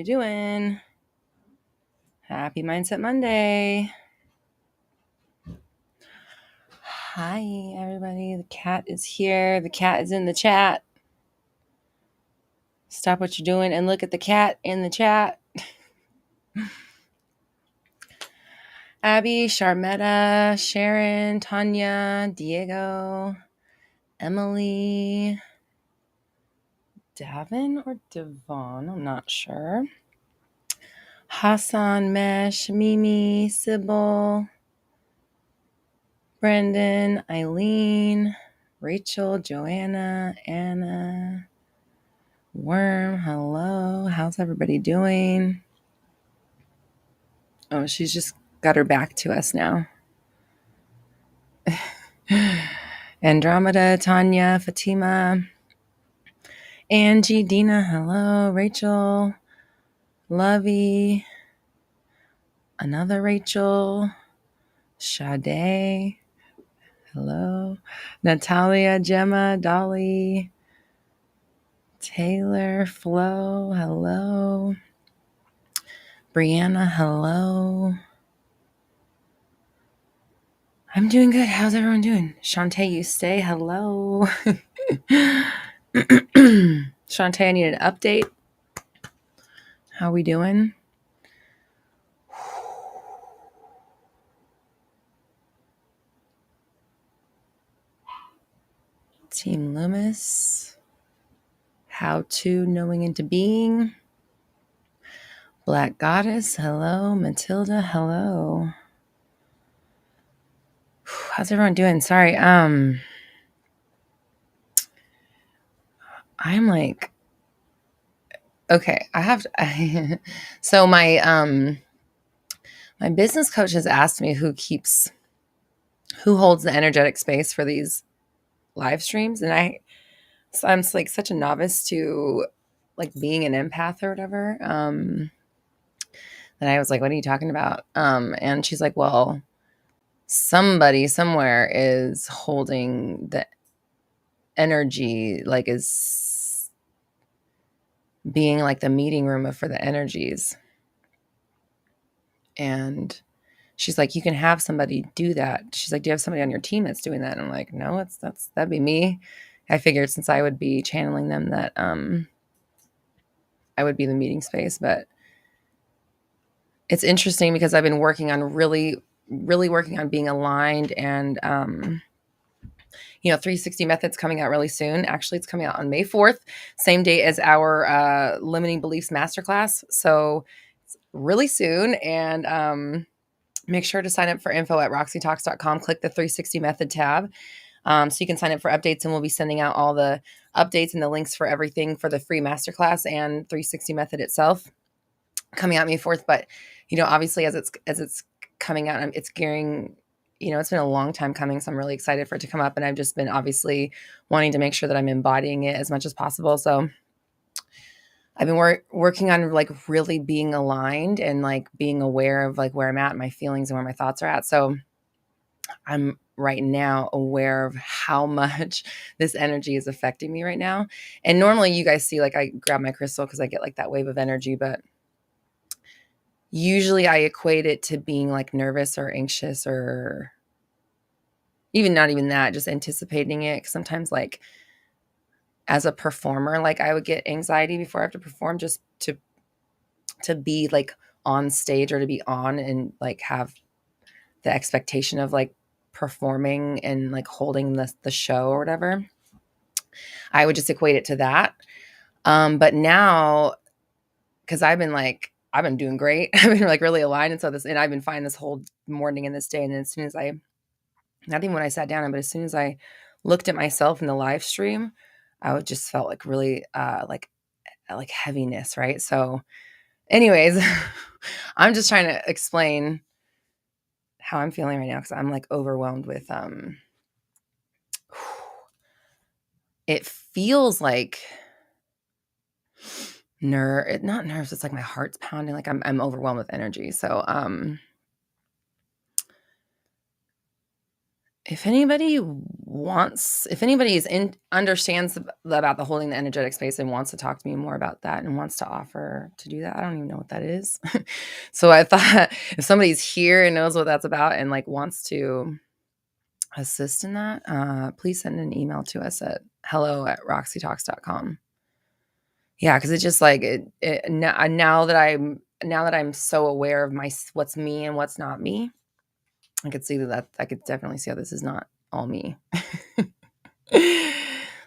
we doing? Happy Mindset Monday. Hi, everybody. The cat is here. The cat is in the chat. Stop what you're doing and look at the cat in the chat. Abby, Sharmetta, Sharon, Tanya, Diego, Emily, Davin or Devon, I'm not sure. Hassan, Mesh, Mimi, Sybil, Brendan, Eileen, Rachel, Joanna, Anna, Worm, hello. How's everybody doing? Oh, she's just got her back to us now. Andromeda, Tanya, Fatima, Angie, Dina, hello. Rachel, Lovey, another Rachel, Sade, hello. Natalia, Gemma, Dolly, Taylor, Flo, hello. Brianna, hello. I'm doing good. How's everyone doing? Shantae, you stay. Hello. Shantae, I need an update. How we doing? Team Loomis. How to Knowing Into Being. Black Goddess, hello. Matilda, hello. How's everyone doing? Sorry. I'm like, okay, I have to, so my business coach has asked me who holds the energetic space for these live streams. And I'm like such a novice to like being an empath or whatever. That I was like, what are you talking about? And she's like, well, somebody somewhere is holding the energy, like is being like the meeting room for the energies. And she's like, you can have somebody do that. She's like, do you have somebody on your team that's doing that? And I'm like, no, that'd be me. I figured since I would be channeling them that I would be the meeting space. But it's interesting because I've been working on really working on being aligned and 360 methods coming out really soon. Actually, it's coming out on May 4th, same day as our limiting beliefs masterclass. So it's really soon. And make sure to sign up for info at roxytalks.com. Click the 360 method tab. So you can sign up for updates, and we'll be sending out all the updates and the links for everything for the free masterclass and 360 method itself coming out May 4th. But, obviously as it's coming out, it's gearing, it's been a long time coming. So I'm really excited for it to come up. And I've just been obviously wanting to make sure that I'm embodying it as much as possible. So I've been working on like really being aligned and like being aware of like where I'm at, my feelings and where my thoughts are at. So I'm right now aware of how much this energy is affecting me right now. And normally you guys see like I grab my crystal because I get like that wave of energy, but usually I equate it to being like nervous or anxious or even not even that, just anticipating it. 'Cause sometimes like as a performer, like I would get anxiety before I have to perform just to be like on stage or to be on and like have the expectation of like performing and like holding the show or whatever. I would just equate it to that. But now, because I've been doing great. I've been like really aligned. And I've been fine this whole morning and this day. And as soon as not even when I sat down, but as soon as I looked at myself in the live stream, I would just felt like really like heaviness. Right. So anyways, I'm just trying to explain how I'm feeling right now because I'm like overwhelmed with it feels like not nerves, it's like my heart's pounding, like I'm overwhelmed with energy. So if anybody understands about the holding the energetic space and wants to talk to me more about that and wants to offer to do that, I don't even know what that is. So I thought if somebody's here and knows what that's about and like wants to assist in that, please send an email to us at hello@roxytalks.com. Yeah, because it's just like now that I'm so aware of what's me and what's not me, I could see that I could definitely see how this is not all me.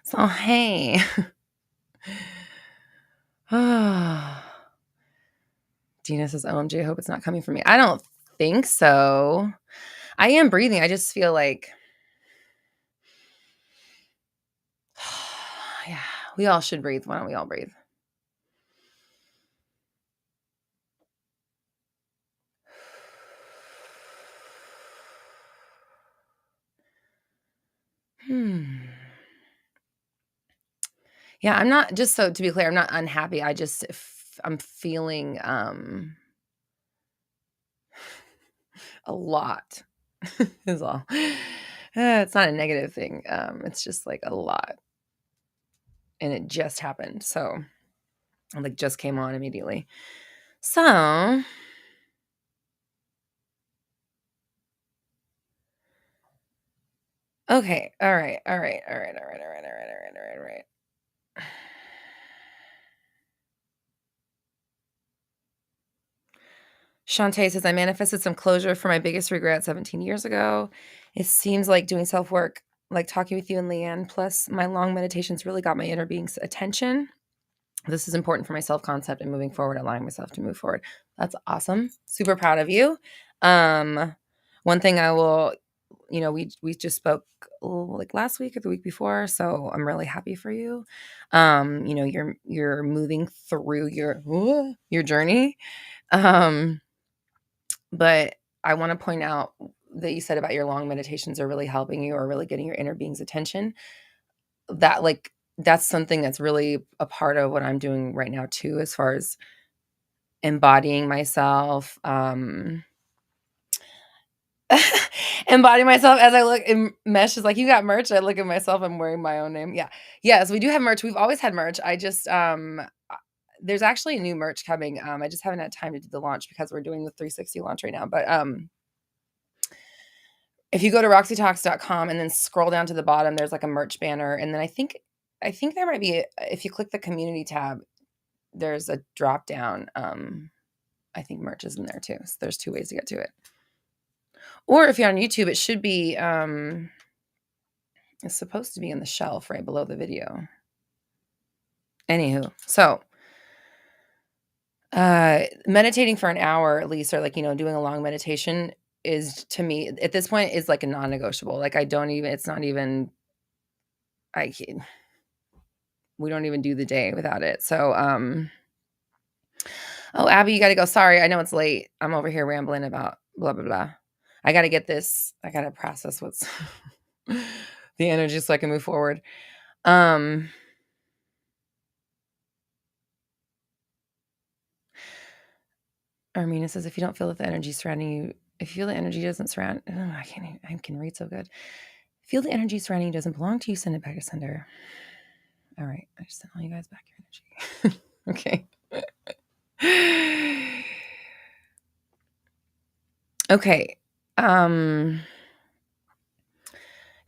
So hey. Dina says, OMG, I hope it's not coming from me. I don't think so. I am breathing. I just feel like, yeah, we all should breathe. Why don't we all breathe? Yeah, I'm not, just so to be clear, I'm not unhappy. I'm feeling a lot is all. It's not a negative thing. It's just like a lot. And it just happened. So it like just came on immediately. So okay. All right. Shantae says, I manifested some closure for my biggest regret 17 years ago. It seems like doing self-work, like talking with you and Leanne, plus my long meditations really got my inner being's attention. This is important for my self-concept and moving forward, allowing myself to move forward. That's awesome. Super proud of you. One thing I will, we just spoke like last week or the week before, so I'm really happy for you. You're moving through your journey. But I want to point out that you said about your long meditations are really helping you or really getting your inner being's attention. That's something that's really a part of what I'm doing right now too, as far as embodying myself, embodying myself as I look in Mesh is like, you got merch. I look at myself, I'm wearing my own name. Yeah. Yes, we do have merch. We've always had merch. I just, there's actually a new merch coming. I just haven't had time to do the launch because we're doing the 360 launch right now. But, if you go to roxytalks.com and then scroll down to the bottom, there's like a merch banner. And then I think there might be, if you click the community tab, there's a drop down. I think merch is in there too. So there's 2 ways to get to it. Or if you're on YouTube, it should be, it's supposed to be in the shelf right below the video. Anywho, so meditating for an hour at least, or like, doing a long meditation is, to me at this point, is like a non-negotiable. Like we don't even do the day without it. So, oh, Abby, you got to go. Sorry. I know it's late. I'm over here rambling about blah, blah, blah. I got to get this. I got to process what's the energy so I can move forward. Armina says, if you don't feel that the energy surrounding you, if you feel the energy doesn't surround, I can read so good. Feel the energy surrounding you doesn't belong to you, send it back to sender. All right. I just sent all you guys back your energy. Okay. Okay.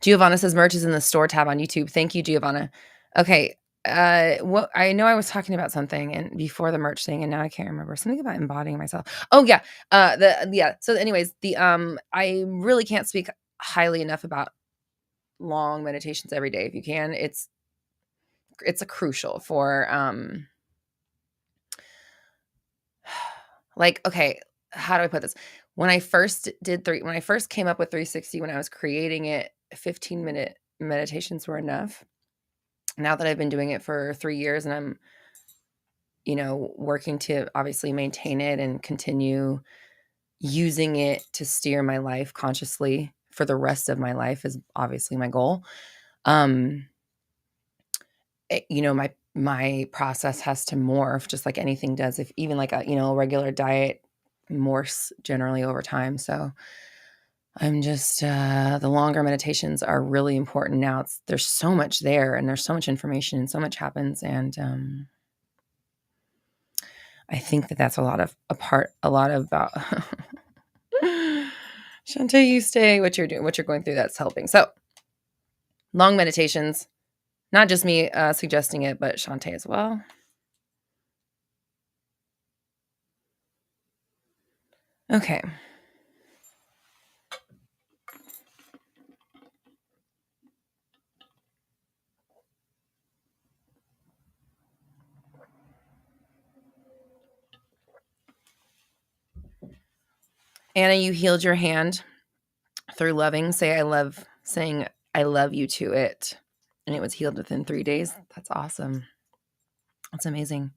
Giovanna says merch is in the store tab on YouTube. Thank you, Giovanna. Okay. What I know I was talking about something and before the merch thing, and now I can't remember something about embodying myself. Oh yeah. So anyways, I really can't speak highly enough about long meditations every day. If you can, it's a crucial for, like, okay, how do I put this? When I first came up with 360, when I was creating it, 15-minute meditations were enough. Now that I've been doing it for 3 years and I'm, working to obviously maintain it and continue using it to steer my life consciously for the rest of my life is obviously my goal. My process has to morph just like anything does. If even like a regular diet morphs generally over time. So I'm just the longer meditations are really important now. There's so much there, and there's so much information, and so much happens, and I think that's a lot of Shantae, you stay. What you're doing, what you're going through, that's helping. So long meditations, not just me suggesting it, but Shantae as well. Okay. Anna, you healed your hand through loving. Saying I love you to it. And it was healed within 3 days. That's awesome. That's amazing.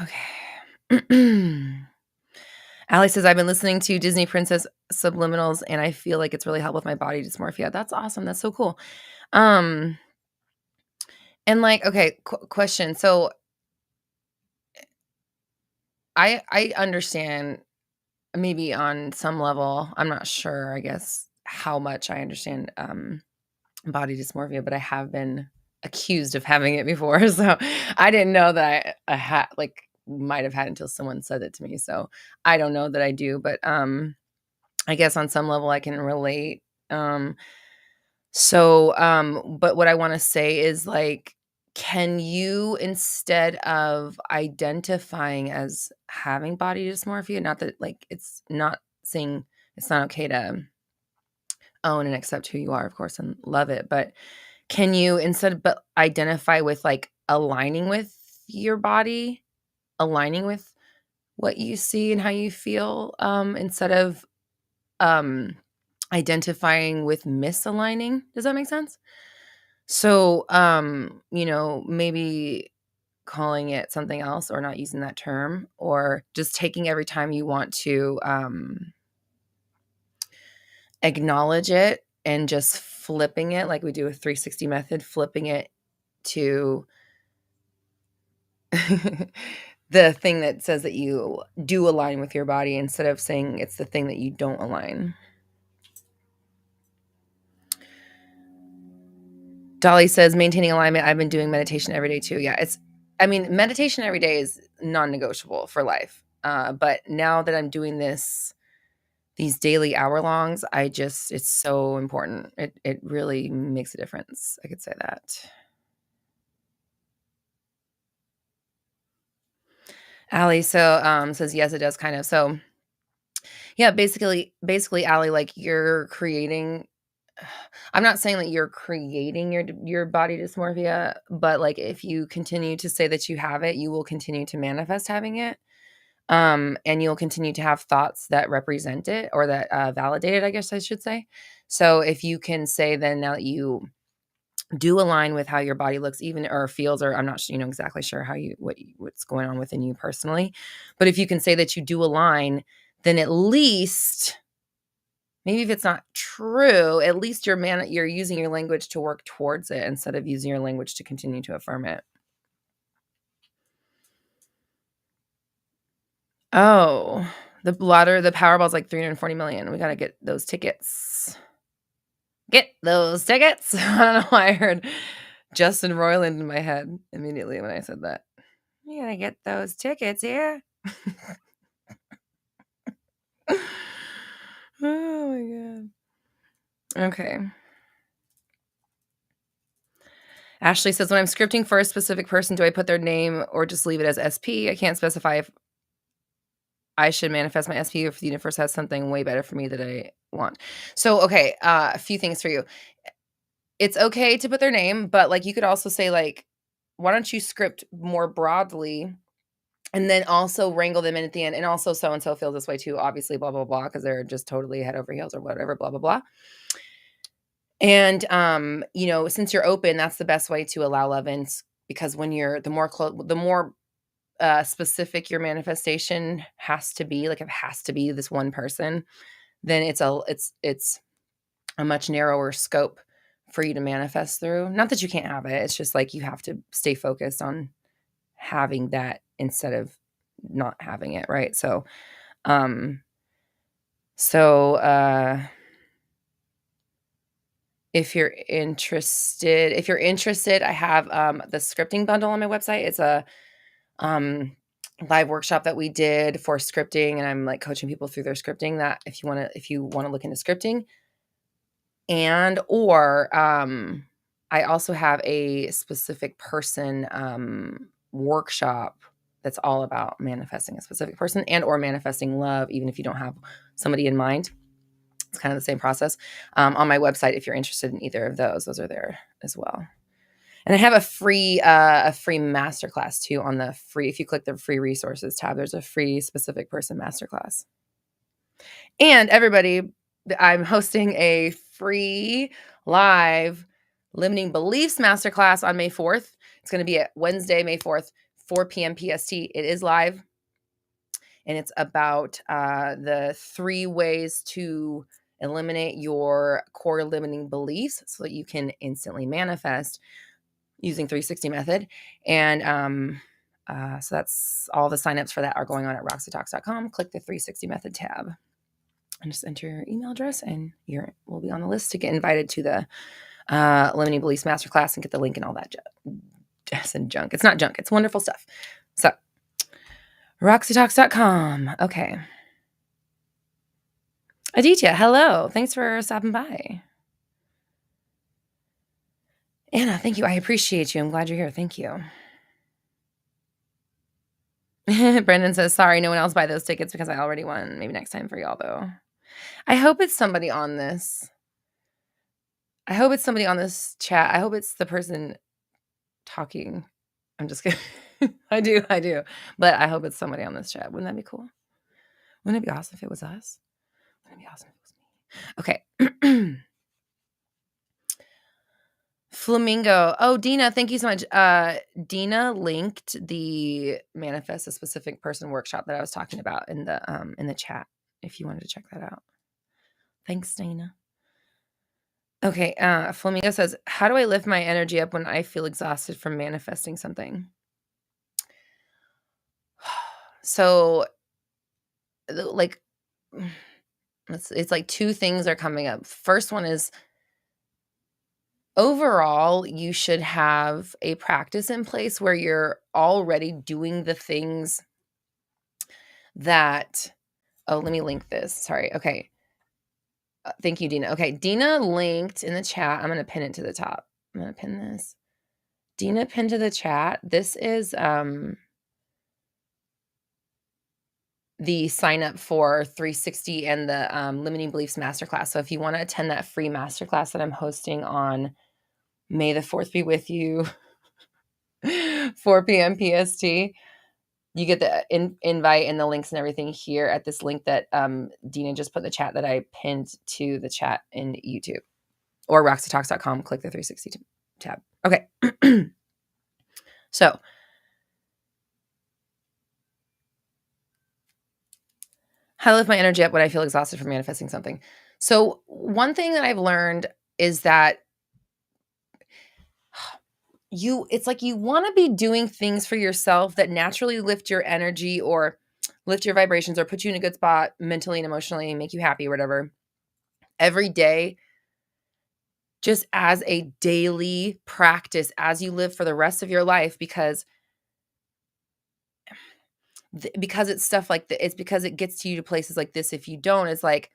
Okay. Allie says, I've been listening to Disney Princess Subliminals and I feel like it's really helped with my body dysmorphia. That's awesome. That's so cool. And like, okay, question. So I understand maybe on some level, I'm not sure, I guess, how much I understand body dysmorphia, but I have been accused of having it before. So I didn't know that I had, like, might have had until someone said it to me. So I don't know that I do, but I guess on some level I can relate. But what I want to say is, like, can you, instead of identifying as having body dysmorphia, not that, like, it's not saying it's not okay to own and accept who you are, of course, and love it, but can you but identify with, like, aligning with your body, aligning with what you see and how you feel, instead of identifying with misaligning? Does that make sense? So, maybe calling it something else or not using that term, or just taking every time you want to acknowledge it and just flipping it like we do a 360 method, flipping it to the thing that says that you do align with your body instead of saying it's the thing that you don't align. Dolly says, maintaining alignment. I've been doing meditation every day too. Yeah, meditation every day is non-negotiable for life. But now that I'm doing these daily hour longs, it's so important. It really makes a difference. I could say that. Allie says, yes, it does kind of. So yeah, basically, Allie, like, you're creating, I'm not saying that you're creating your body dysmorphia, but, like, if you continue to say that you have it, you will continue to manifest having it. And you'll continue to have thoughts that represent it, or that validate it, I guess I should say. So if you can say then, now that you do align with how your body looks, even, or feels, or I'm not exactly sure how what's going on within you personally, but if you can say that you do align, then at least, maybe if it's not true, at least you're using your language to work towards it instead of using your language to continue to affirm it. Oh, the Powerball's like 340 million. We got to get those tickets. Get those tickets. I don't know why I heard Justin Roiland in my head immediately when I said that. You got to get those tickets here. Oh my God. Okay. Ashley says, when I'm scripting for a specific person, do I put their name or just leave it as SP? I can't specify if I should manifest my SP or if the universe has something way better for me that I want. So, okay, a few things for you. It's okay to put their name, but, like, you could also say, like, why don't you script more broadly, and then also wrangle them in at the end, and also so and so feels this way too, obviously, blah blah blah, because they're just totally head over heels or whatever, blah blah blah. And since you're open, that's the best way to allow love in, because when you're the more specific your manifestation has to be, like, it has to be this one person, then it's a much narrower scope for you to manifest through. Not that you can't have it. It's just, like, you have to stay focused on having that instead of not having it, right? So, So, if you're interested, I have the scripting bundle on my website. It's a um, live workshop that we did for scripting, and I'm like coaching people through their scripting. That if you want to look into scripting, and or I also have a specific person workshop that's all about manifesting a specific person and or manifesting love, even if you don't have somebody in mind. It's kind of the same process. On my website, if you're interested in either of those are there as well. And I have a free masterclass too on the free. If you click the free resources tab, there's a free specific person masterclass. And everybody, I'm hosting a free live limiting beliefs masterclass on May 4th. It's going to be at Wednesday, May 4th, 4 p.m. PST. It is live. And it's about the 3 ways to eliminate your core limiting beliefs so that you can instantly manifest using 360 method. And so that's all the signups for that are going on at roxytalks.com. Click the 360 method tab and just enter your email address and we'll be on the list to get invited to the limiting beliefs masterclass and get the link and all that jazz and junk. It's not junk. It's wonderful stuff. So roxytalks.com. Okay. Aditya, hello. Thanks for stopping by. Anna, thank you. I appreciate you. I'm glad you're here. Thank you. Brendan says, sorry, no one else buy those tickets because I already won. Maybe next time for y'all, though. I hope it's somebody on this. I hope it's somebody on this chat. I hope it's the person talking. I'm just kidding. I do. But I hope it's somebody on this chat. Wouldn't that be cool? Wouldn't it be awesome if it was us? Wouldn't it be awesome if it was me? Okay. Flamingo. Oh, Dina, thank you so much. Dina linked the Manifest a Specific Person workshop that I was talking about in the chat, if you wanted to check that out. Thanks, Dina. Okay, Flamingo says, how do I lift my energy up when I feel exhausted from manifesting something? So, like, it's like 2 things are coming up. First one is, overall, you should have a practice in place where you're already doing the things that, let me link this. Sorry. Okay. Thank you, Dina. Okay. Dina linked in the chat. I'm going to pin it to the top. I'm going to pin this. Dina pinned to the chat. This is the sign up for 360 and the Limiting Beliefs Masterclass. So if you want to attend that free masterclass that I'm hosting on May the 4th be with you, 4 p.m. PST, you get the invite and the links and everything here at this link that Dina just put in the chat that I pinned to the chat in YouTube, or roxytalks.com. Click the 360 tab. Okay. So how to lift my energy up when I feel exhausted from manifesting something. So one thing that I've learned is that it's like you want to be doing things for yourself that naturally lift your energy or lift your vibrations or put you in a good spot mentally and emotionally and make you happy or whatever every day, just as a daily practice as you live for the rest of your life, because it's stuff like that. It's because it gets you to places like this. If you don't, it's like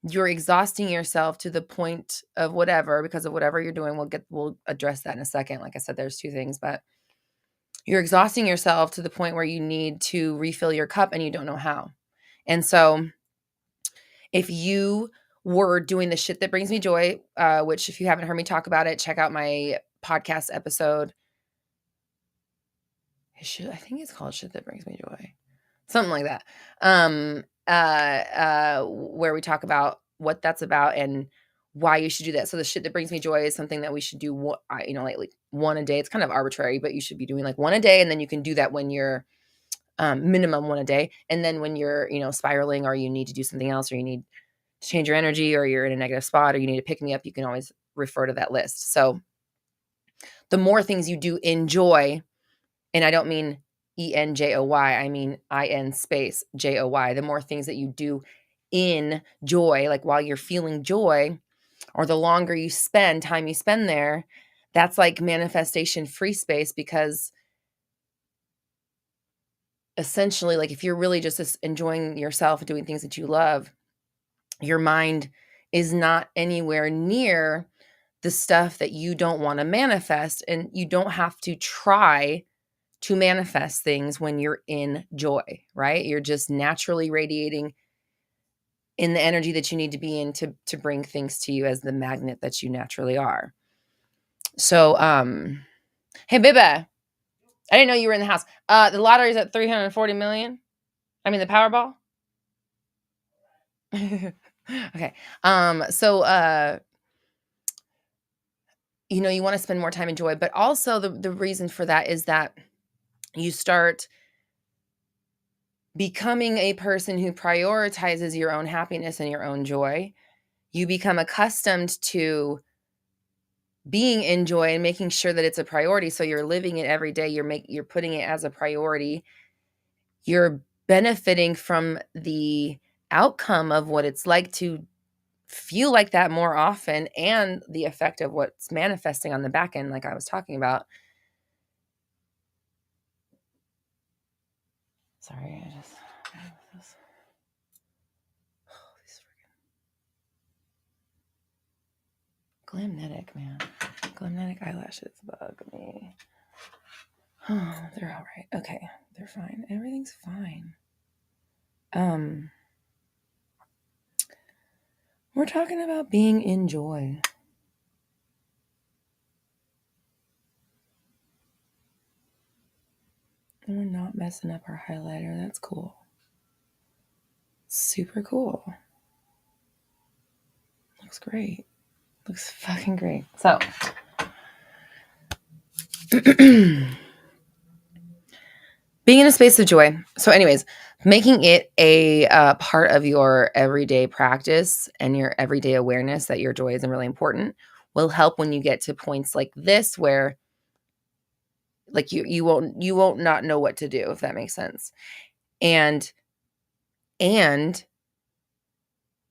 you're exhausting yourself to the point of whatever, because of whatever you're doing. We'll address that in a second. Like I said, there's 2 things, but you're exhausting yourself to the point where you need to refill your cup and you don't know how. And so if you were doing the shit that brings me joy, which if you haven't heard me talk about it, check out my podcast episode. I think it's called Shit That Brings Me Joy. Something like that. Where we talk about what that's about and why you should do that. So the shit that brings me joy is something that we should do, like 1 a day. It's kind of arbitrary, but you should be doing like 1 a day. And then you can do that when you're minimum 1 a day. And then when you're, spiraling or you need to do something else, or you need to change your energy, or you're in a negative spot, or you need to pick me up, you can always refer to that list. So the more things you do enjoy, and I don't mean ENJOY, I mean IN space JOY, the more things that you do in joy, like while you're feeling joy, or the longer time you spend there, that's like manifestation free space, because essentially, like if you're really just enjoying yourself, doing things that you love, your mind is not anywhere near the stuff that you don't want to manifest. And you don't have to try to manifest things when you're in joy, right? You're just naturally radiating in the energy that you need to be in to bring things to you as the magnet that you naturally are. So, hey, Biba, I didn't know you were in the house. The lottery's at 340 million. I mean, the Powerball. Okay. So, you want to spend more time in joy, but also the reason for that is that you start becoming a person who prioritizes your own happiness and your own joy. You become accustomed to being in joy and making sure that it's a priority. So you're living it every day. You're putting it as a priority. You're benefiting from the outcome of what it's like to feel like that more often, and the effect of what's manifesting on the back end, like I was talking about. Sorry, I just these freaking Glamnetic, man. Glamnetic eyelashes bug me. Oh, they're all right. Okay, they're fine. Everything's fine. We're talking about being in joy. And we're not messing up our highlighter. That's cool. Super cool. Looks great. Looks fucking great. So, being in a space of joy. So anyways, making it a part of your everyday practice and your everyday awareness that your joy is really important will help when you get to points like this, where like you won't not know what to do, if that makes sense. And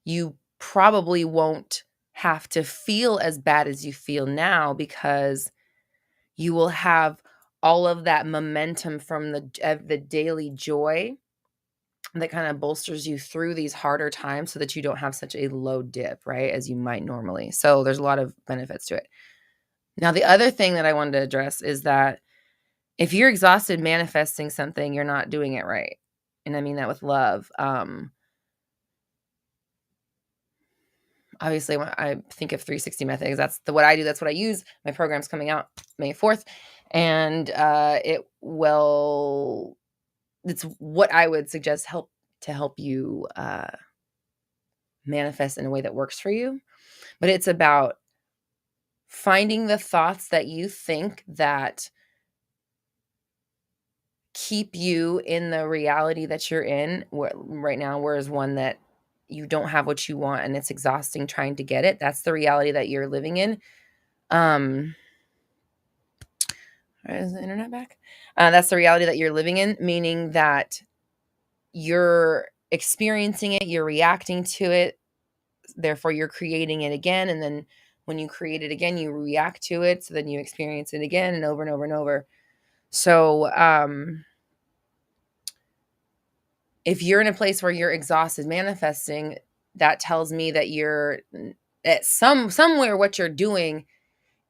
you probably won't have to feel as bad as you feel now, because you will have all of that momentum from the daily joy that kind of bolsters you through these harder times, so that you don't have such a low dip, right, as you might normally. So there's a lot of benefits to it. Now, the other thing that I wanted to address is that if you're exhausted manifesting something, you're not doing it right. And I mean that with love. Obviously, when I think of 360 method, because that's what I do. That's what I use. My program's coming out May 4th. And it's what I would suggest to help you manifest in a way that works for you. But it's about finding the thoughts that you think that keep you in the reality that you're in right now, whereas one that you don't have what you want and it's exhausting trying to get it. That's the reality that you're living in. Is the internet back? That's the reality that you're living in, meaning that you're experiencing it, you're reacting to it, therefore you're creating it again. And then when you create it again, you react to it. So then you experience it again and over and over and over. So, if you're in a place where you're exhausted manifesting, that tells me that you're at somewhere what you're doing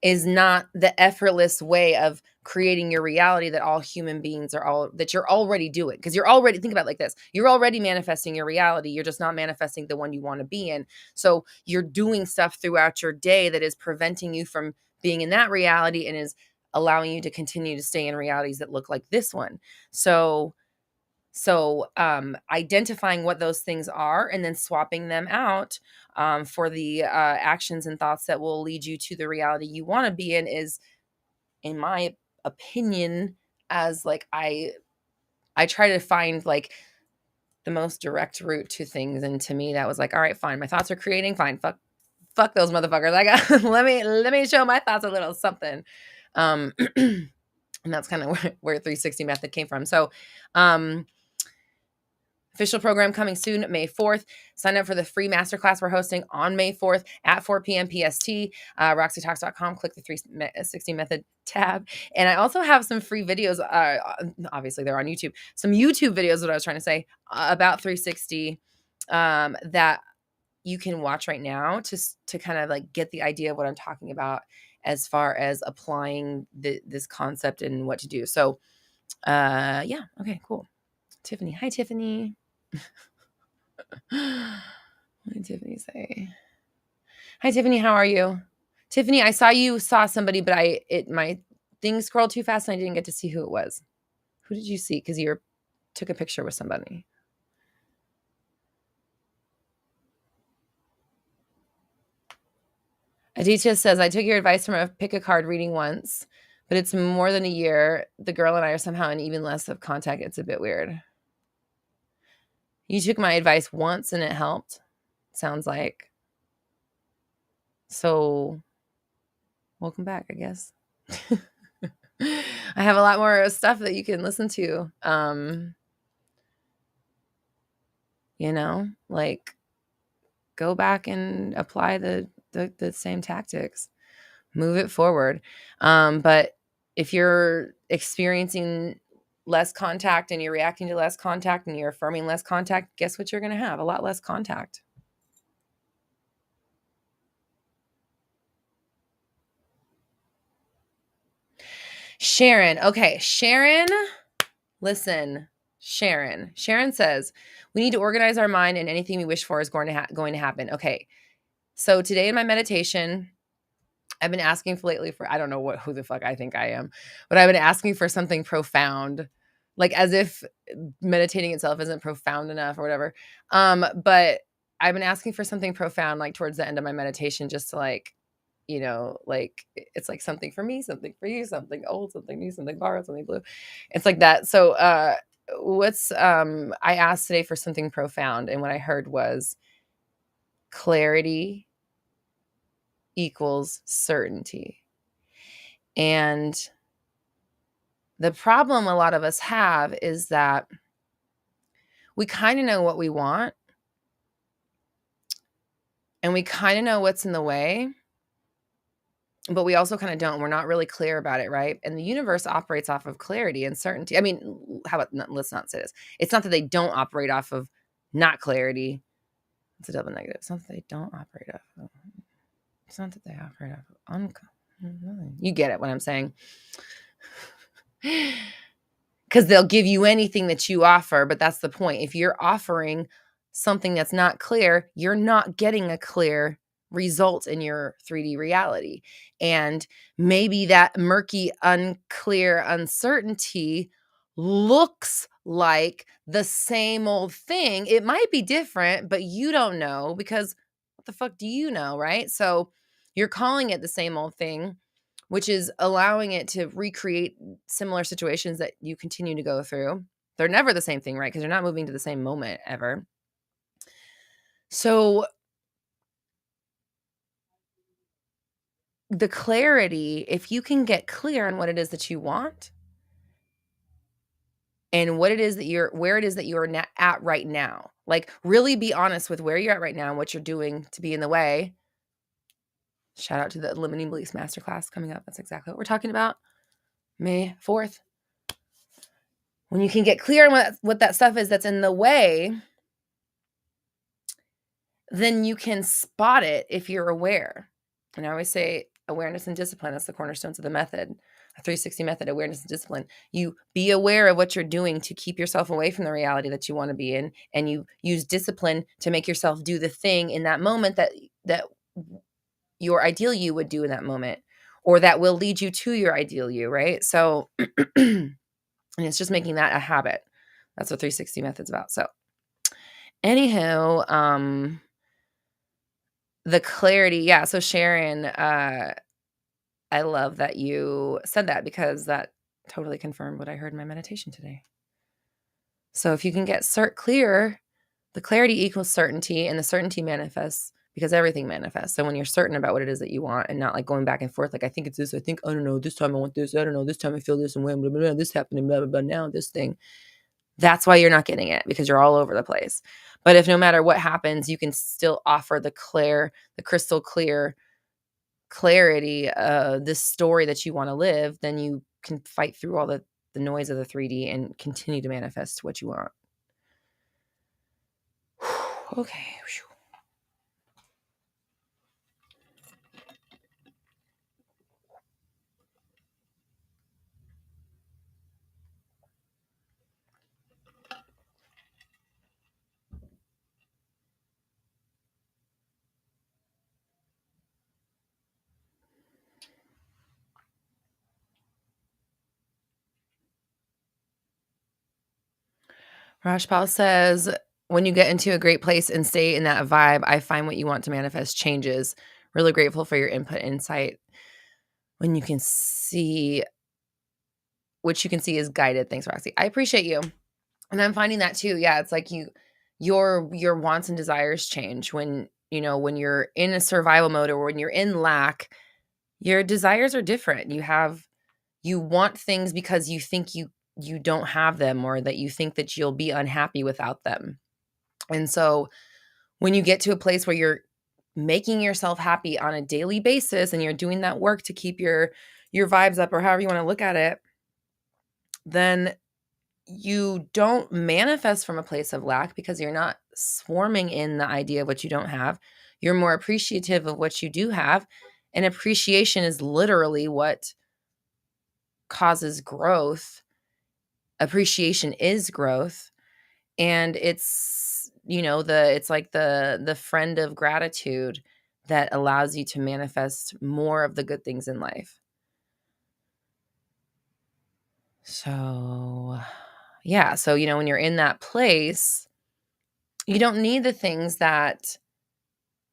is not the effortless way of creating your reality that all human beings that you're already doing. Because think about it like this. You're already manifesting your reality. You're just not manifesting the one you want to be in. So you're doing stuff throughout your day that is preventing you from being in that reality and is allowing you to continue to stay in realities that look like this one. So identifying what those things are and then swapping them out for the actions and thoughts that will lead you to the reality you want to be in is, in my opinion, as like I try to find like the most direct route to things. And to me, that was like, all right, fine. My thoughts are creating. Fine. Fuck those motherfuckers. I got, let me show my thoughts a little something. And that's kind of where 360 method came from. So, Official program coming soon, May 4th. Sign up for the free masterclass we're hosting on May 4th at 4 p.m. PST. RoxyTalks.com. Click the 360 Method tab. And I also have some free videos. Obviously, they're on YouTube. Some YouTube videos, what I was trying to say, about 360 that you can watch right now to kind of like get the idea of what I'm talking about as far as applying this concept and what to do. So, yeah. Okay, cool. Tiffany. Hi, Tiffany. What did Tiffany say? Hi, Tiffany. How are you? Tiffany, I saw you saw somebody, but my thing scrolled too fast and I didn't get to see who it was. Who did you see? Because you took a picture with somebody. Aditya says, I took your advice from a pick a card reading once, but it's more than a year. The girl and I are somehow in even less of contact. It's a bit weird. You took my advice once and it helped, sounds like. So, welcome back, I guess. I have a lot more stuff that you can listen to. Like go back and apply the same tactics. Move it forward. But if you're experiencing less contact and you're reacting to less contact and you're affirming less contact, guess what you're going to have? A lot less contact. Sharon. Okay. Sharon, listen. Sharon says, we need to organize our mind and anything we wish for is going to happen. Okay. So today in my meditation, I've been asking lately for, I don't know who the fuck I think I am, but I've been asking for something profound, like as if meditating itself isn't profound enough or whatever. But I've been asking for something profound, like towards the end of my meditation, just to like, like it's like something for me, something for you, something old, something new, something borrowed, something blue. It's like that. So, I asked today for something profound. And what I heard was clarity equals certainty. And the problem a lot of us have is that we kind of know what we want and we kind of know what's in the way, but we also kind of don't. We're not really clear about it, right? And the universe operates off of clarity and certainty. I mean, let's not say this. It's not that they don't operate off of not clarity. It's a double negative. It's not that they don't operate off of. It's not that they operate off of you get it what I'm saying. Because they'll give you anything that you offer, but that's the point. If you're offering something that's not clear, you're not getting a clear result in your 3D reality. And maybe that murky, unclear uncertainty looks like the same old thing. It might be different, but you don't know because what the fuck do you know, right? So you're calling it the same old thing, which is allowing it to recreate similar situations that you continue to go through. They're never the same thing, right? Because you're not moving to the same moment ever. So the clarity, if you can get clear on what it is that you want and what it is that where it is that you're at right now, like really be honest with where you're at right now and what you're doing to be in the way. Shout out to the Limiting Beliefs Masterclass coming up. That's exactly what we're talking about. May 4th. When you can get clear on what that stuff is that's in the way, then you can spot it if you're aware. And I always say awareness and discipline. That's the cornerstones of the method, a 360 method, awareness and discipline. You be aware of what you're doing to keep yourself away from the reality that you want to be in. And you use discipline to make yourself do the thing in that moment that your ideal you would do in that moment, or that will lead you to your ideal you, right? So, and it's just making that a habit. That's what 360 method's about. So anyhow, the clarity. Yeah. So Sharon, I love that you said that because that totally confirmed what I heard in my meditation today. So if you can get clear, the clarity equals certainty, and the certainty manifests because everything manifests. So when you're certain about what it is that you want and not like going back and forth, like I think it's this, I think, I don't know, this time I want this, I don't know, this time I feel this and when, blah, blah, blah, this happened and blah, blah, blah, now this thing. That's why you're not getting it, because you're all over the place. But if no matter what happens, you can still offer the crystal clear clarity, this story that you want to live, then you can fight through all the noise of the 3D and continue to manifest what you want. Okay. Rajpal says, when you get into a great place and stay in that vibe, I find what you want to manifest changes. Really grateful for your input, insight. When you can see, which you can see is guided. Thanks, Roxy. I appreciate you. And I'm finding that too. Yeah, it's like your wants and desires change when, when you're in a survival mode or when you're in lack, your desires are different. You want things because you think you don't have them, or that you think that you'll be unhappy without them. And so when you get to a place where you're making yourself happy on a daily basis and you're doing that work to keep your vibes up, or however you want to look at it, then you don't manifest from a place of lack, because you're not swarming in the idea of what you don't have. You're more appreciative of what you do have. And appreciation is literally what causes growth. Appreciation is growth. And it's, it's like the friend of gratitude that allows you to manifest more of the good things in life. So, yeah. So, when you're in that place, you don't need the things that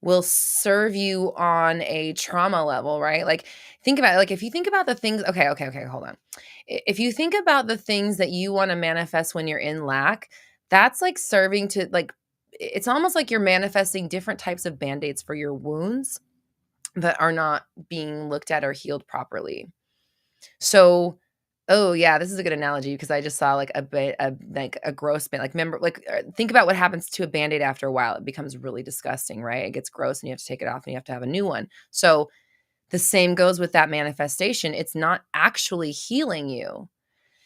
will serve you on a trauma level, right? Like, think about it. Like, if you think about the things, okay, hold on. If you think about the things that you want to manifest when you're in lack, that's like serving to, like, it's almost like you're manifesting different types of band-aids for your wounds that are not being looked at or healed properly. So, oh yeah, this is a good analogy, because I just saw like a gross band. Like, remember, like, think about what happens to a Band-Aid after a while. It becomes really disgusting, right? It gets gross and you have to take it off and you have to have a new one. So the same goes with that manifestation. It's not actually healing you.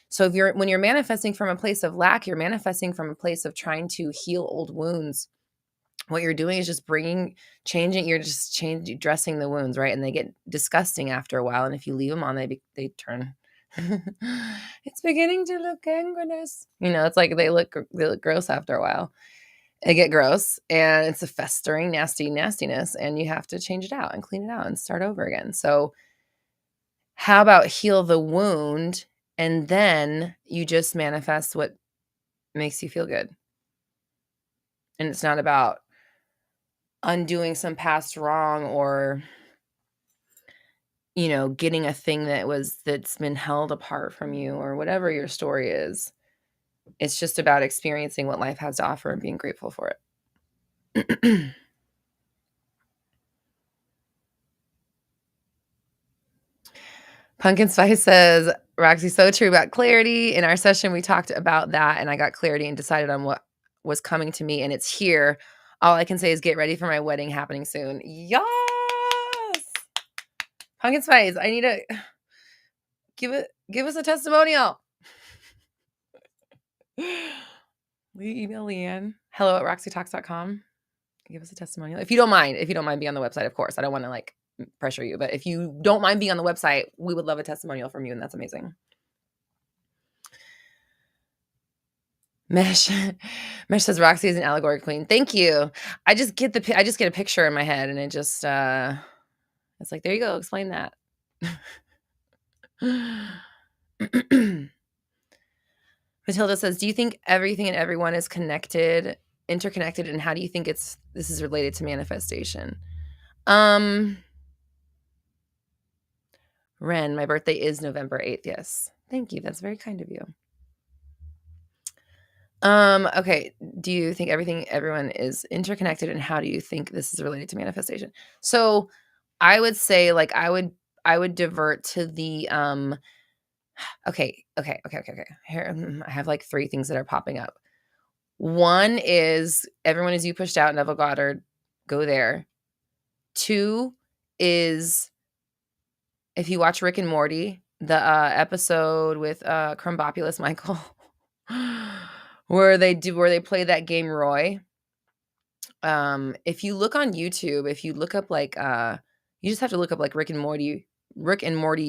So when you're manifesting from a place of lack, you're manifesting from a place of trying to heal old wounds. What you're doing is just dressing the wounds, right? And they get disgusting after a while. And if you leave them on, they turn. It's beginning to look gangrenous. It's like they look gross after a while. They get gross, and it's a festering, nastiness, and you have to change it out and clean it out and start over again. So how about heal the wound, and then you just manifest what makes you feel good? And it's not about undoing some past wrong, or getting a thing that's been held apart from you, or whatever your story is. It's just about experiencing what life has to offer and being grateful for it. Pumpkin Spice says, Roxy, so true about clarity. In our session, we talked about that, and I got clarity and decided on what was coming to me, and it's here. All I can say is get ready for my wedding happening soon. Yes! Pumpkin Spice, I need to give us a testimonial. Will you email Leanne? hello@roxytalks.com. Give us a testimonial. If you don't mind being on the website, of course. I don't want to like pressure you, but if you don't mind being on the website, we would love a testimonial from you, and that's amazing. Mesh says Roxy is an allegory queen. Thank you. I just get a picture in my head, and it just it's like, there you go, explain that. Matilda says, do you think everything and everyone is interconnected, and how do you think this is related to manifestation? Ren, my birthday is November 8th. Yes. Thank you. That's very kind of you. Okay. Do you think everyone is interconnected, and how do you think this is related to manifestation? So I would say, like, I would divert to the Okay. Here, I have like 3 things that are popping up. One is Everyone Is You Pushed Out, Neville Goddard, go there. 2 is if you watch Rick and Morty, the, episode with, Crumbopulous Michael, where they play that game Roy. If you look on YouTube, if you look up, like, you just have to look up, like, Rick and Morty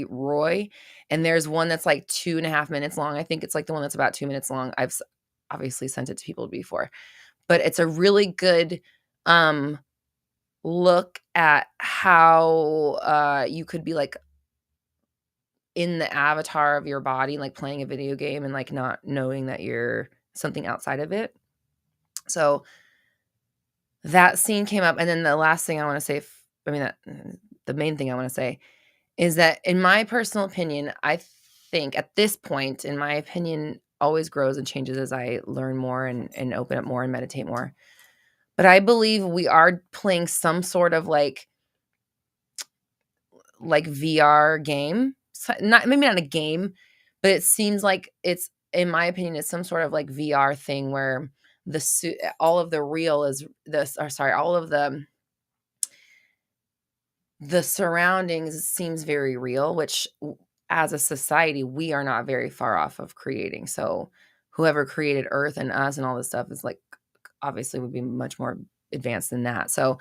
Roy, and there's one that's, like, 2.5 minutes long. I think it's, like, the one that's about 2 minutes long. Obviously sent it to people before, but it's a really good, um, look at how, you could be, like, in the avatar of your body, like, playing a video game and, like, not knowing that you're something outside of it. So, that scene came up, and then the last thing I wanna say the main thing I wanna say is that, in my personal opinion, I think at this point, in my opinion, always grows and changes as I learn more and open up more and meditate more. But I believe we are playing some sort of, like VR game. Not a game, but it seems like it's in my opinion, it's some sort of, like, VR thing where all of the real is this or sorry, all of the surroundings seems very real, which as a society, we are not very far off of creating. So whoever created Earth and us and all this stuff is like obviously would be much more advanced than that. So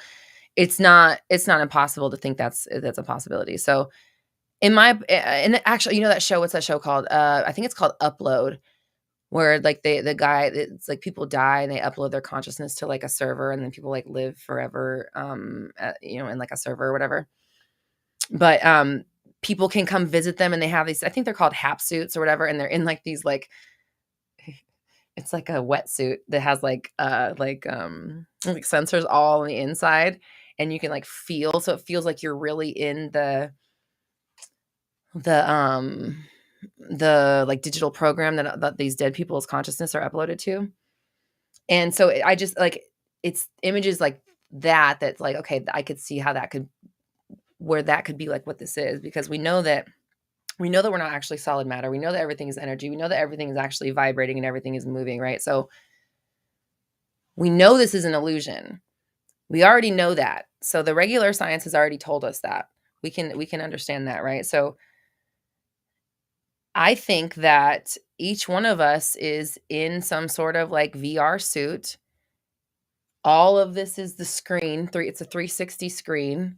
it's not impossible to think that's a possibility. So and actually, that show, what's that show called? I think it's called Upload, where like the guy, it's like people die and they upload their consciousness to like a server, and then people like live forever, in like a server or whatever. But people can come visit them, and they have these, I think they're called hap suits or whatever, and they're in like these like it's like a wetsuit that has like sensors all on the inside, and you can like feel, so it feels like you're really in the um the like digital program that these dead people's consciousness are uploaded to. And so I just like, it's images like that's like, okay, I could see how that could be like what this is, because we know that we're not actually solid matter. We know that everything is energy. We know that everything is actually vibrating and everything is moving, right? So we know this is an illusion. We already know that. So the regular science has already told us that. We can understand that, right? So I think that each one of us is in some sort of like VR suit. All of this is the screen. It's a 360 screen.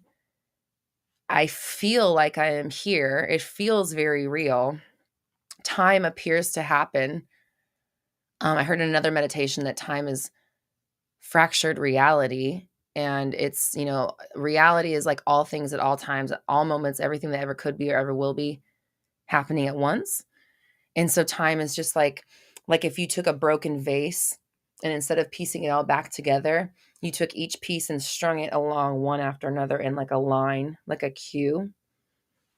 I feel like I am here. It feels very real. Time appears to happen. I heard in another meditation that time is fractured reality. And it's, reality is like all things at all times, at all moments, everything that ever could be or ever will be happening at once. And so time is just like if you took a broken vase and instead of piecing it all back together, you took each piece and strung it along one after another in like a line, like a queue. And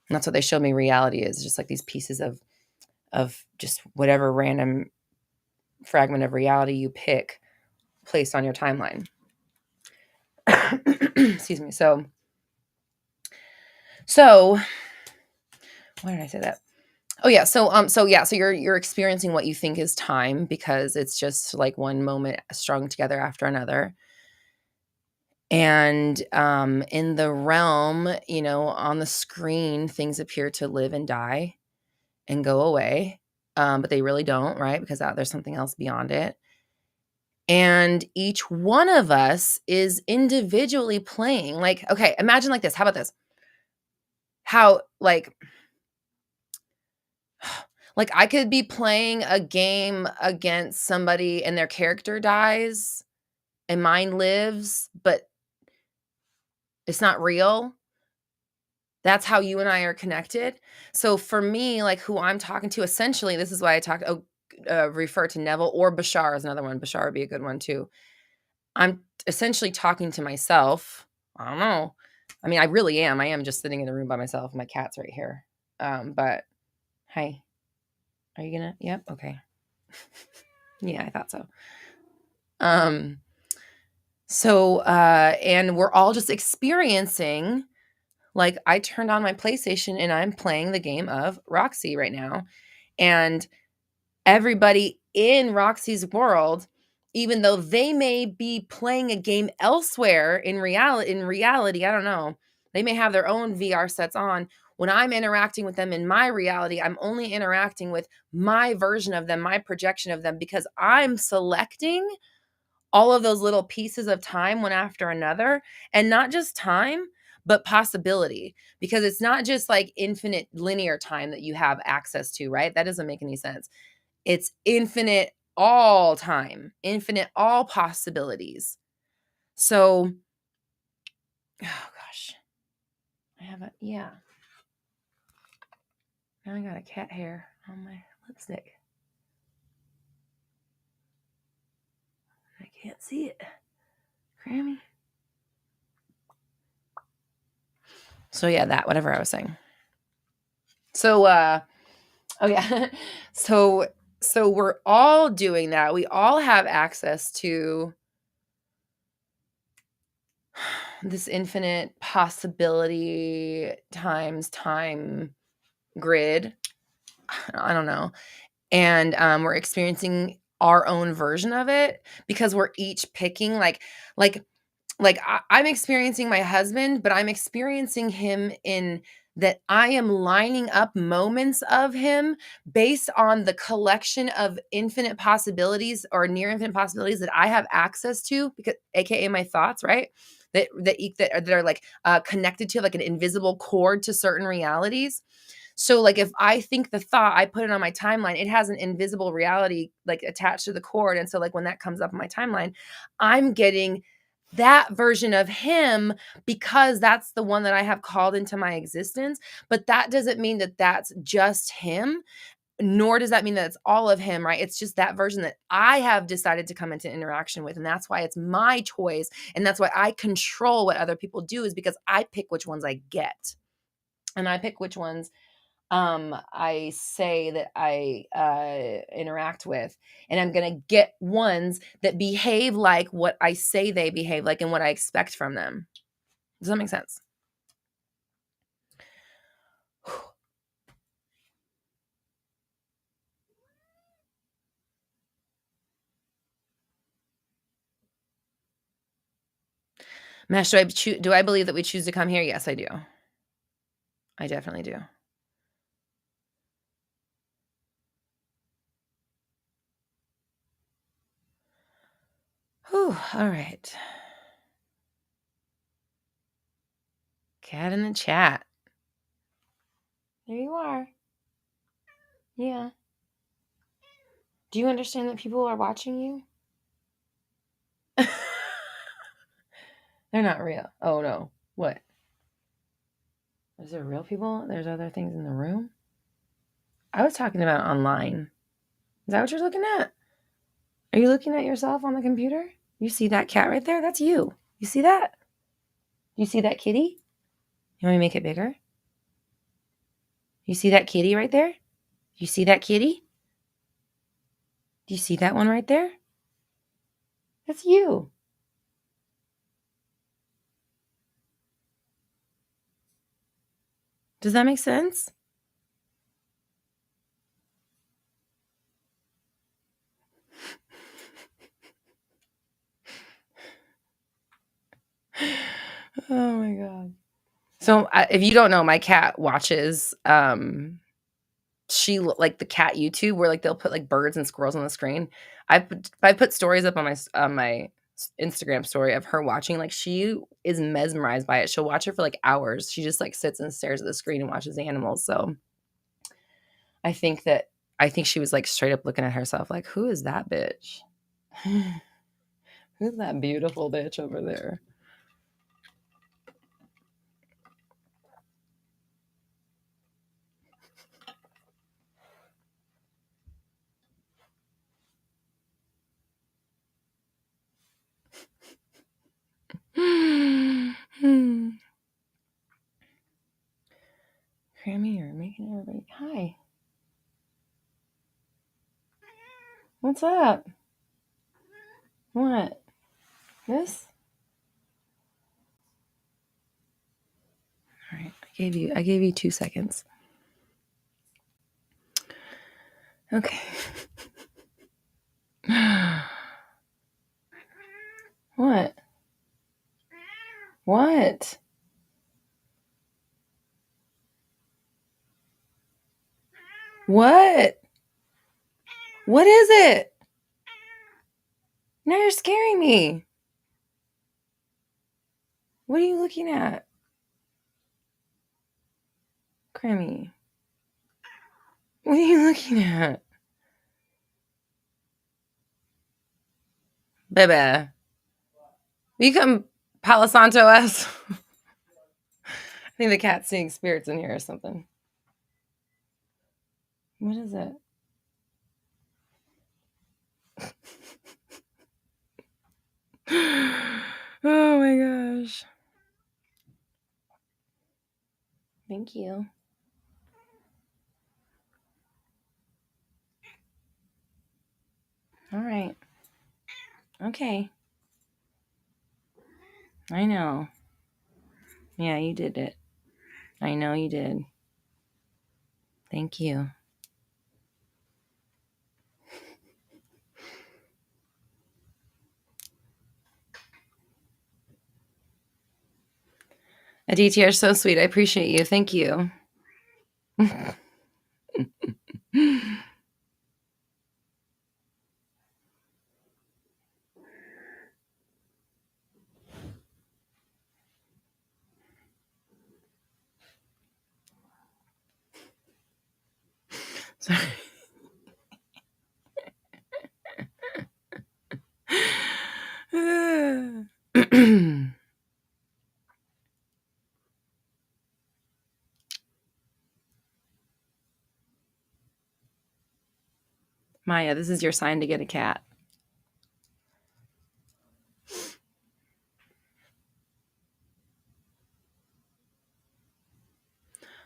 that's what they showed me reality is, just like these pieces of just whatever random fragment of reality you pick placed on your timeline. Excuse me. So why did I say that? Oh yeah. So you're experiencing what you think is time, because it's just like one moment strung together after another. And in the realm, on the screen, things appear to live and die and go away. But they really don't, right? Because there's something else beyond it. And each one of us is individually playing. Like, okay, imagine like this. How about this? How like I could be playing a game against somebody and their character dies and mine lives, but it's not real. That's how you and I are connected. So for me, like who I'm talking to, essentially, this is why I refer to Neville, or Bashar is another one. Bashar would be a good one too. I'm essentially talking to myself. I don't know. I mean, I really am. I am just sitting in the room by myself. My cat's right here. But hi, are you gonna? Yep. Okay. Yeah, I thought so. And we're all just experiencing Like, I turned on my PlayStation and I'm playing the game of Roxy right now. And everybody in Roxy's world, even though they may be playing a game elsewhere in reality, I don't know. They may have their own VR sets on. When I'm interacting with them in my reality, I'm only interacting with my version of them, my projection of them, because I'm selecting all of those little pieces of time one after another, and not just time, but possibility, because it's not just like infinite linear time that you have access to, right? That doesn't make any sense. It's infinite all time, infinite all possibilities. So, oh gosh, I have a, yeah. Now I got a cat hair on my lipstick. I can't see it. Grammy. So yeah, that, whatever I was saying. So, oh yeah. So we're all doing that. We all have access to this infinite possibility times time grid. I don't know. And we're experiencing our own version of it because we're each picking I'm experiencing my husband, but I'm experiencing him in that I am lining up moments of him based on the collection of infinite possibilities or near infinite possibilities that I have access to, because AKA my thoughts, right? That are like connected to like an invisible cord to certain realities. So like if I think the thought, I put it on my timeline, it has an invisible reality like attached to the cord. And so like when that comes up in my timeline, I'm getting that version of him because that's the one that I have called into my existence. But that doesn't mean that that's just him, nor does that mean that it's all of him, right? It's just that version that I have decided to come into interaction with. And that's why it's my choice. And that's why I control what other people do, is because I pick which ones I get. And I pick which ones I say that I interact with, and I'm going to get ones that behave like what I say they behave like and what I expect from them. Does that make sense? Mesh, do I believe that we choose to come here? Yes, I do. I definitely do. Whew, all right. Cat in the chat. There you are. Yeah. Do you understand that people are watching you? They're not real. Oh, no. What? Is there real people? There's other things in the room? I was talking about online. Is that what you're looking at? Are you looking at yourself on the computer? You see that cat right there? That's you. You see that? You see that kitty? You want me to make it bigger? You see that kitty right there? You see that kitty? Do you see that one right there? That's you. Does that make sense? Oh my God. So if you don't know, my cat watches like the cat YouTube where like they'll put like birds and squirrels on the screen. I put stories up on my Instagram story of her watching. Like, she is mesmerized by it. She'll watch it for like hours. She just like sits and stares at the screen and watches the animals. So I think she was like straight up looking at herself like, who is that bitch? Who's that beautiful bitch over there? Grammy, you're making everybody. Hi. What's up? What? This? All right. gave you 2 seconds. Okay. What? What? What? What is it? Now you're scaring me. What are you looking at? Crammy. What are you looking at? Baby. Will you come Palo Santo us? I think the cat's seeing spirits in here or something. What is it? Oh my gosh. Thank you. All right. Okay. I know. Yeah, you did it. I know you did. Thank you. Aditi, you're so sweet. I appreciate you. Thank you. Sorry. Maya, this is your sign to get a cat.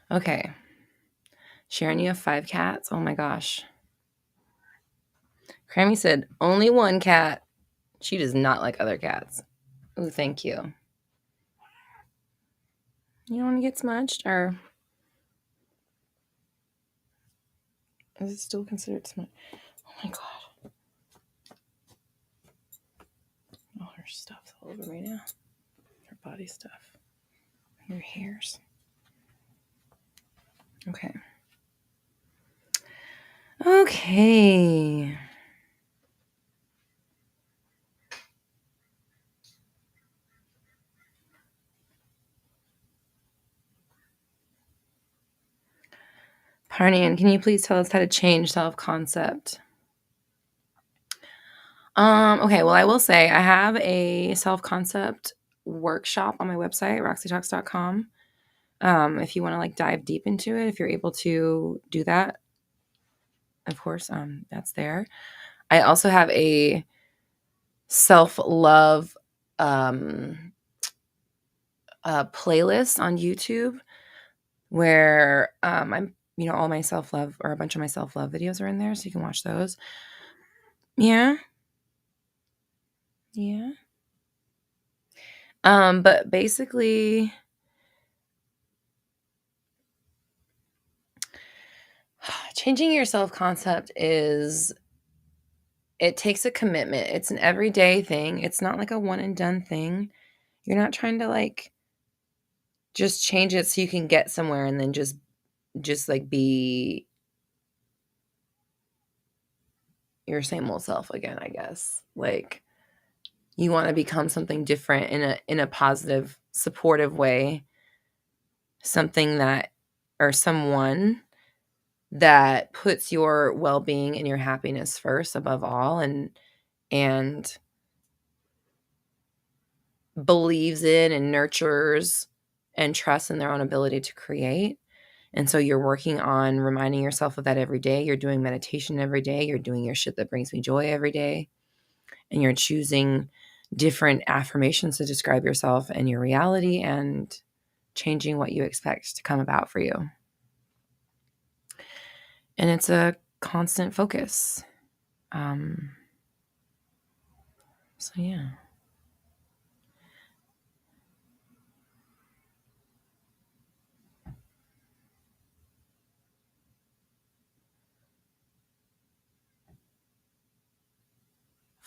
Okay. Sharon, you have 5 cats? Oh my gosh. Crammy said, only 1 cat. She does not like other cats. Oh, thank you. You don't want to get smudged, or is it still considered smudged? Oh my god. All her stuff's all over me now. Her body stuff. Her hairs. Okay. Okay. Parnian, can you please tell us how to change self-concept? Okay, well, I will say I have a self-concept workshop on my website, roxytalks.com. If you want to like dive deep into it, if you're able to do that, of course, that's there. I also have a self-love playlist on YouTube where I'm, all my self-love, or a bunch of my self-love videos are in there, so you can watch those. Yeah. But basically, changing your self-concept it takes a commitment. It's an everyday thing. It's not like a one and done thing. You're not trying to like just change it so you can get somewhere and then just like be your same old self again, I guess. Like, you want to become something different in a positive, supportive way. Something that, or someone that puts your well-being and your happiness first above all, and believes in and nurtures and trusts in their own ability to create. And so you're working on reminding yourself of that every day. You're doing meditation every day. You're doing your shit that brings me joy every day. And you're choosing different affirmations to describe yourself and your reality, and changing what you expect to come about for you. And it's a constant focus. So yeah.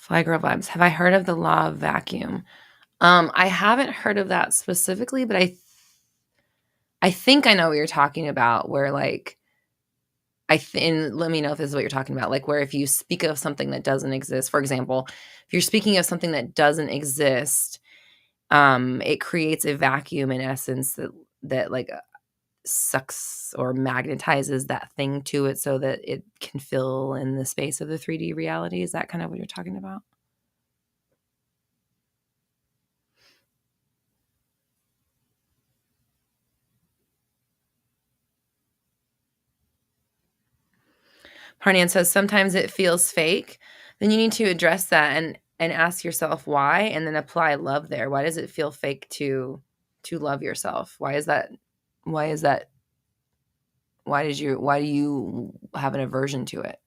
Fly girl vibes. Have I heard of the law of vacuum? I haven't heard of that specifically, but I think I know what you're talking about, where like and let me know if this is what you're talking about. Like where if you speak of something that doesn't exist, for example, if you're speaking of something that doesn't exist, it creates a vacuum in essence that like sucks or magnetizes that thing to it so that it can fill in the space of the 3D reality. Is that kind of what you're talking about? Harnian says sometimes it feels fake. Then you need to address that and ask yourself why, and then apply love there. Why does it feel fake to love yourself? Why is that? Why is that? Why do you have an aversion to it?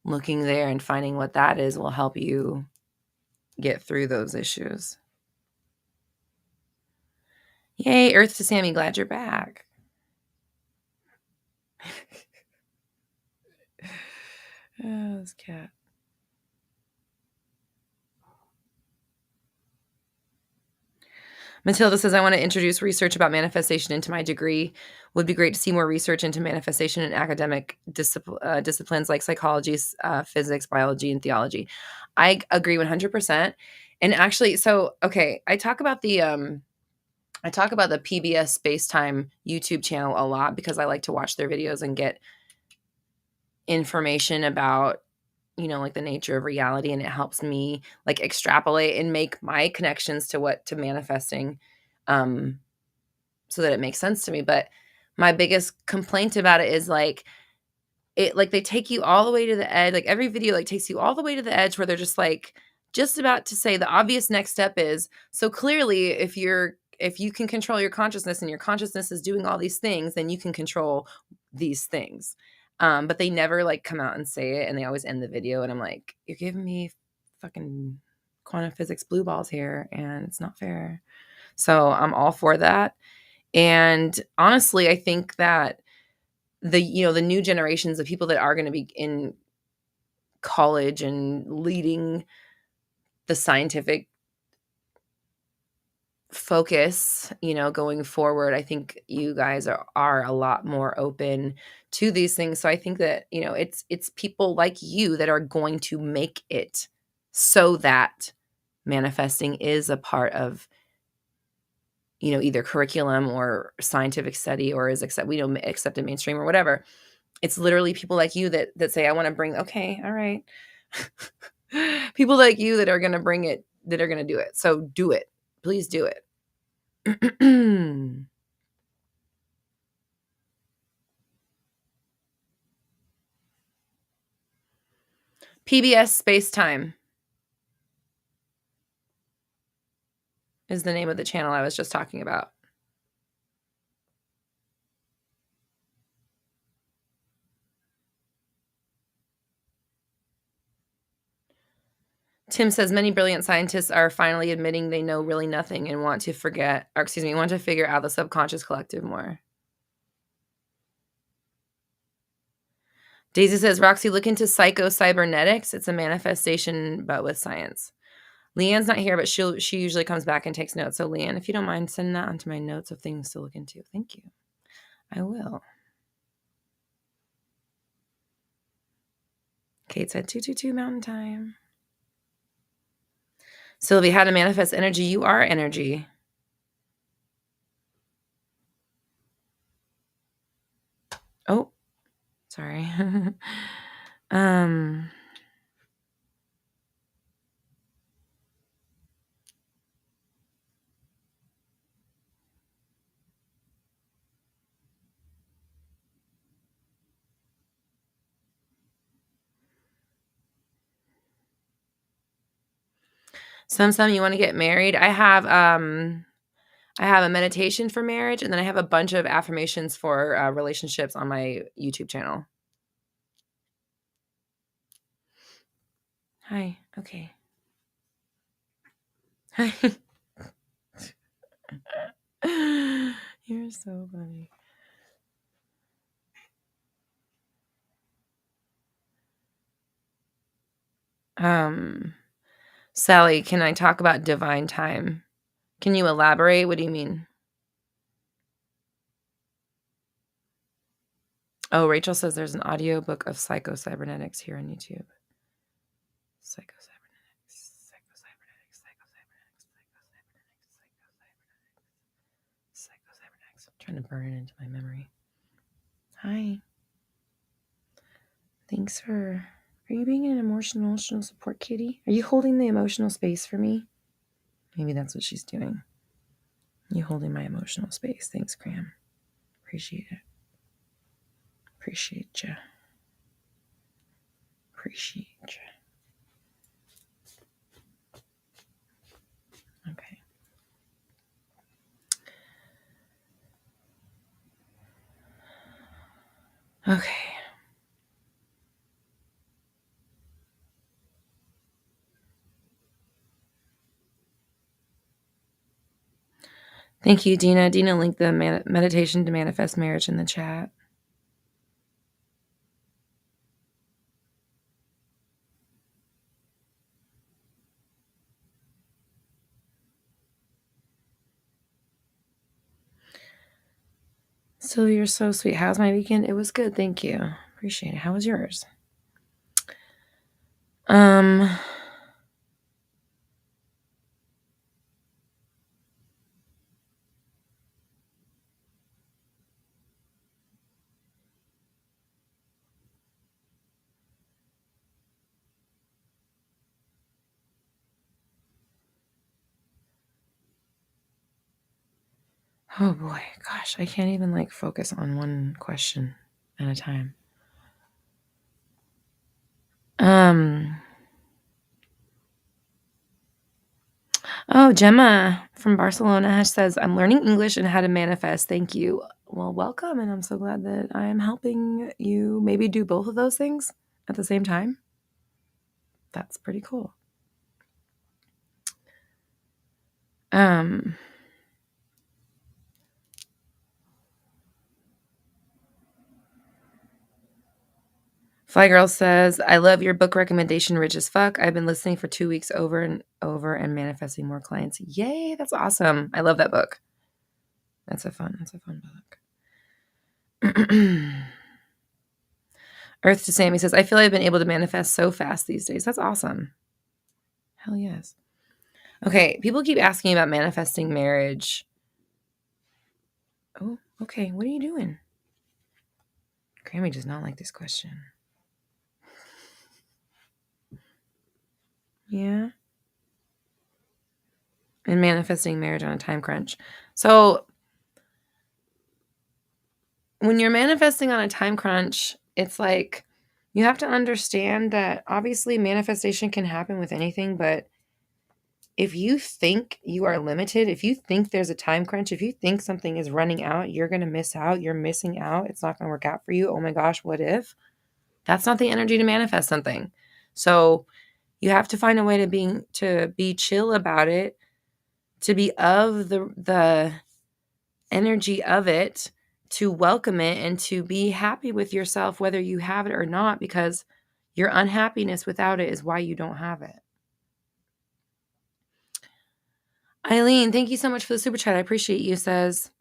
Looking there and finding what that is will help you get through those issues. Yay, Earth to Sammy, glad you're back. Oh, this cat. Matilda says, I want to introduce research about manifestation into my degree. Would be great to see more research into manifestation in academic disciplines like psychology, physics, biology, and theology. I agree 100%. And actually, okay, I talk about the PBS Space Time YouTube channel a lot because I like to watch their videos and get information about, like the nature of reality, and it helps me like extrapolate and make my connections to manifesting, so that it makes sense to me. But my biggest complaint about it is like they take you all the way to the edge. Like every video like takes you all the way to the edge where they're just about to say the obvious next step is, so clearly if you can control your consciousness and your consciousness is doing all these things, then you can control these things. But they never like come out and say it, and they always end the video. And I'm like, you're giving me fucking quantum physics blue balls here, and it's not fair. So I'm all for that. And honestly, I think that the new generations of people that are going to be in college and leading the scientific focus, going forward, I think you guys are a lot more open to these things. So I think that, it's people like you that are going to make it so that manifesting is a part of, either curriculum or scientific study, or is accepted mainstream or whatever. It's literally people like you that say, I want to bring, okay, all right. People like you that are going to bring it, that are going to do it. So do it. Please do it. PBS Space Time is the name of the channel I was just talking about. Tim says many brilliant scientists are finally admitting they know really nothing and want to figure out the subconscious collective more. Daisy says, Roxy, look into psycho-cybernetics. It's a manifestation, but with science. Leanne's not here, but she usually comes back and takes notes. So Leanne, if you don't mind, send that onto my notes of things to look into. Thank you. I will. Kate said 222 Mountain Time. Sylvie, how to manifest energy. You are energy. Oh, sorry. Some you want to get married. I have a meditation for marriage, and then I have a bunch of affirmations for relationships on my YouTube channel. Hi. Okay. Hi. You're so funny. Sally, can I talk about divine time? Can you elaborate? What do you mean? Oh, Rachel says there's an audiobook of psycho-cybernetics here on YouTube. Psycho-cybernetics, psycho-cybernetics, psycho-cybernetics, psycho-cybernetics, psycho-cybernetics. I'm trying to burn it into my memory. Hi. Thanks for... Are you being an emotional support kitty? Are you holding the emotional space for me? Maybe that's what she's doing. You holding my emotional space. Thanks, Graham. Appreciate it. Appreciate you. Appreciate you. Okay. Okay. Thank you, Dina. Dina linked the meditation to manifest marriage in the chat. So you're so sweet. How's my weekend? It was good. Thank you. Appreciate it. How was yours? Oh boy, gosh, I can't even focus on one question at a time. Oh, Gemma from Barcelona says, I'm learning English and how to manifest. Thank you. Well, welcome. And I'm so glad that I am helping you maybe do both of those things at the same time. That's pretty cool. Fly Girl says, I love your book recommendation, Rich as Fuck. I've been listening for 2 weeks over and over and manifesting more clients. Yay, that's awesome. I love that book. That's a fun book. Earth to Sammy says, I feel I've been able to manifest so fast these days. That's awesome. Hell yes. Okay, people keep asking about manifesting marriage. Oh, okay. What are you doing? Grammy does not like this question. Yeah. And manifesting marriage on a time crunch. So when you're manifesting on a time crunch, it's like you have to understand that obviously manifestation can happen with anything, but if you think you are limited, if you think there's a time crunch, if you think something is running out, you're going to miss out, you're missing out, it's not going to work out for you. Oh my gosh, what if? That's not the energy to manifest something. So you have to find a way to be chill about it, to be of the energy of it, to welcome it, and to be happy with yourself whether you have it or not, because your unhappiness without it is why you don't have it. Eileen, thank you so much for the super chat. I appreciate you. Says,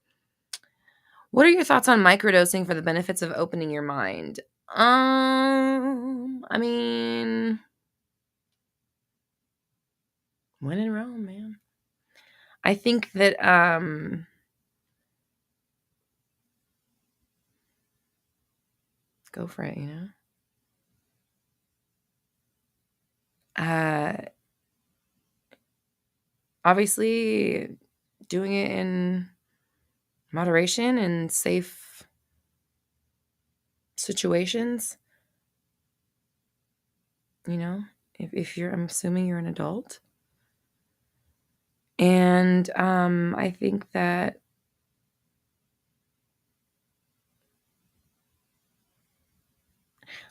what are your thoughts on microdosing for the benefits of opening your mind? I mean, when in Rome, man. I think that go for it, you know. Obviously doing it in moderation and safe situations. You know, if you're, I'm assuming you're an adult. And I think that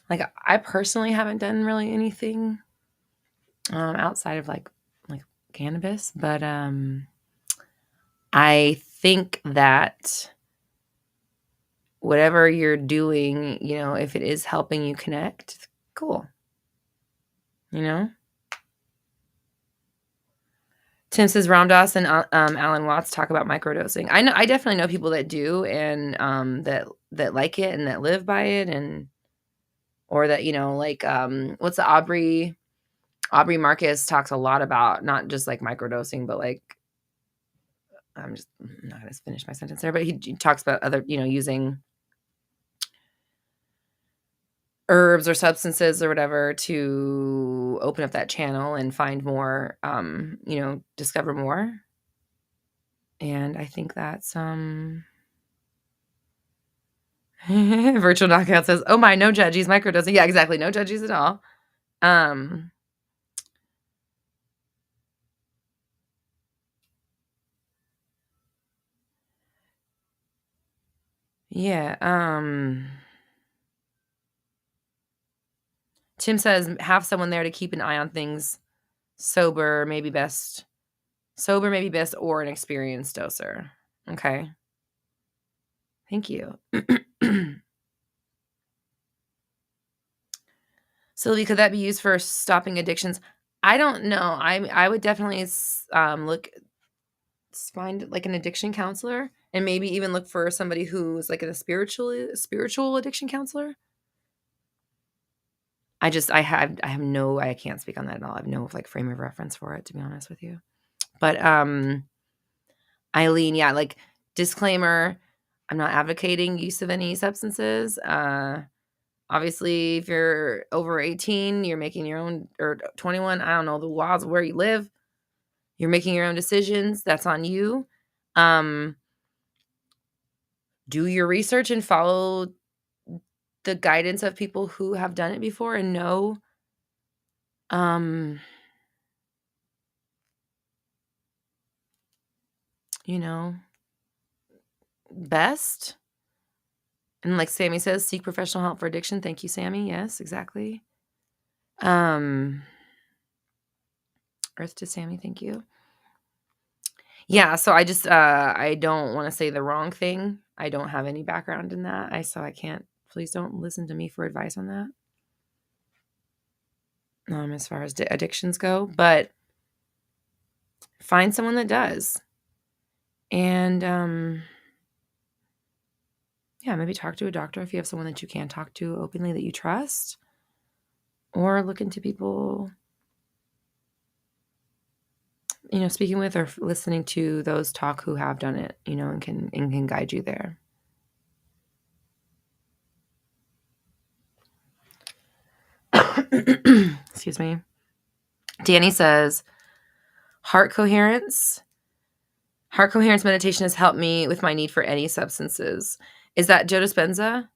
I personally haven't done really anything outside of like cannabis, but I think that whatever you're doing, you know, if it is helping you connect, cool. you know? Tim says Ram Dass and Alan Watts talk about microdosing. I definitely know people that do, and that like it and that live by it, and or that, like, what's the Aubrey Marcus talks a lot about, not just like microdosing, but like, I'm not going to finish my sentence there, but he talks about other, using herbs or substances or whatever to open up that channel and find more, discover more. And I think that's, Virtual Knockout says, oh my, no judgies, microdosing. Yeah, exactly. No judgies at all. Yeah. Tim says, have someone there to keep an eye on things. Sober, maybe best, or an experienced doser. Okay. Thank you. Sylvie, could that be used for stopping addictions? I don't know. I would definitely find like an addiction counselor, and maybe even look for somebody who's like a spiritual addiction counselor. I can't speak on that at all. I have no like frame of reference for it, to be honest with you. But Eileen, yeah, like, disclaimer, I'm not advocating use of any substances. Obviously, if you're over 18, you're making your own, or 21, I don't know the laws of where you live. You're making your own decisions. That's on you. Do your research and follow the guidance of people who have done it before and know, best. And like Sammy says, seek professional help for addiction. Thank you, Sammy. Yes, exactly. Earth to Sammy, thank you. Yeah, so I just I don't want to say the wrong thing. I don't have any background in that. So I can't. Please don't listen to me for advice on that. As far as addictions go, but find someone that does. And yeah, maybe talk to a doctor if you have someone that you can talk to openly that you trust, or look into people, speaking with or listening to those talk who have done it, and can guide you there. Excuse me. Danny says, heart coherence meditation has helped me with my need for any substances. Is that Joe Dispenza?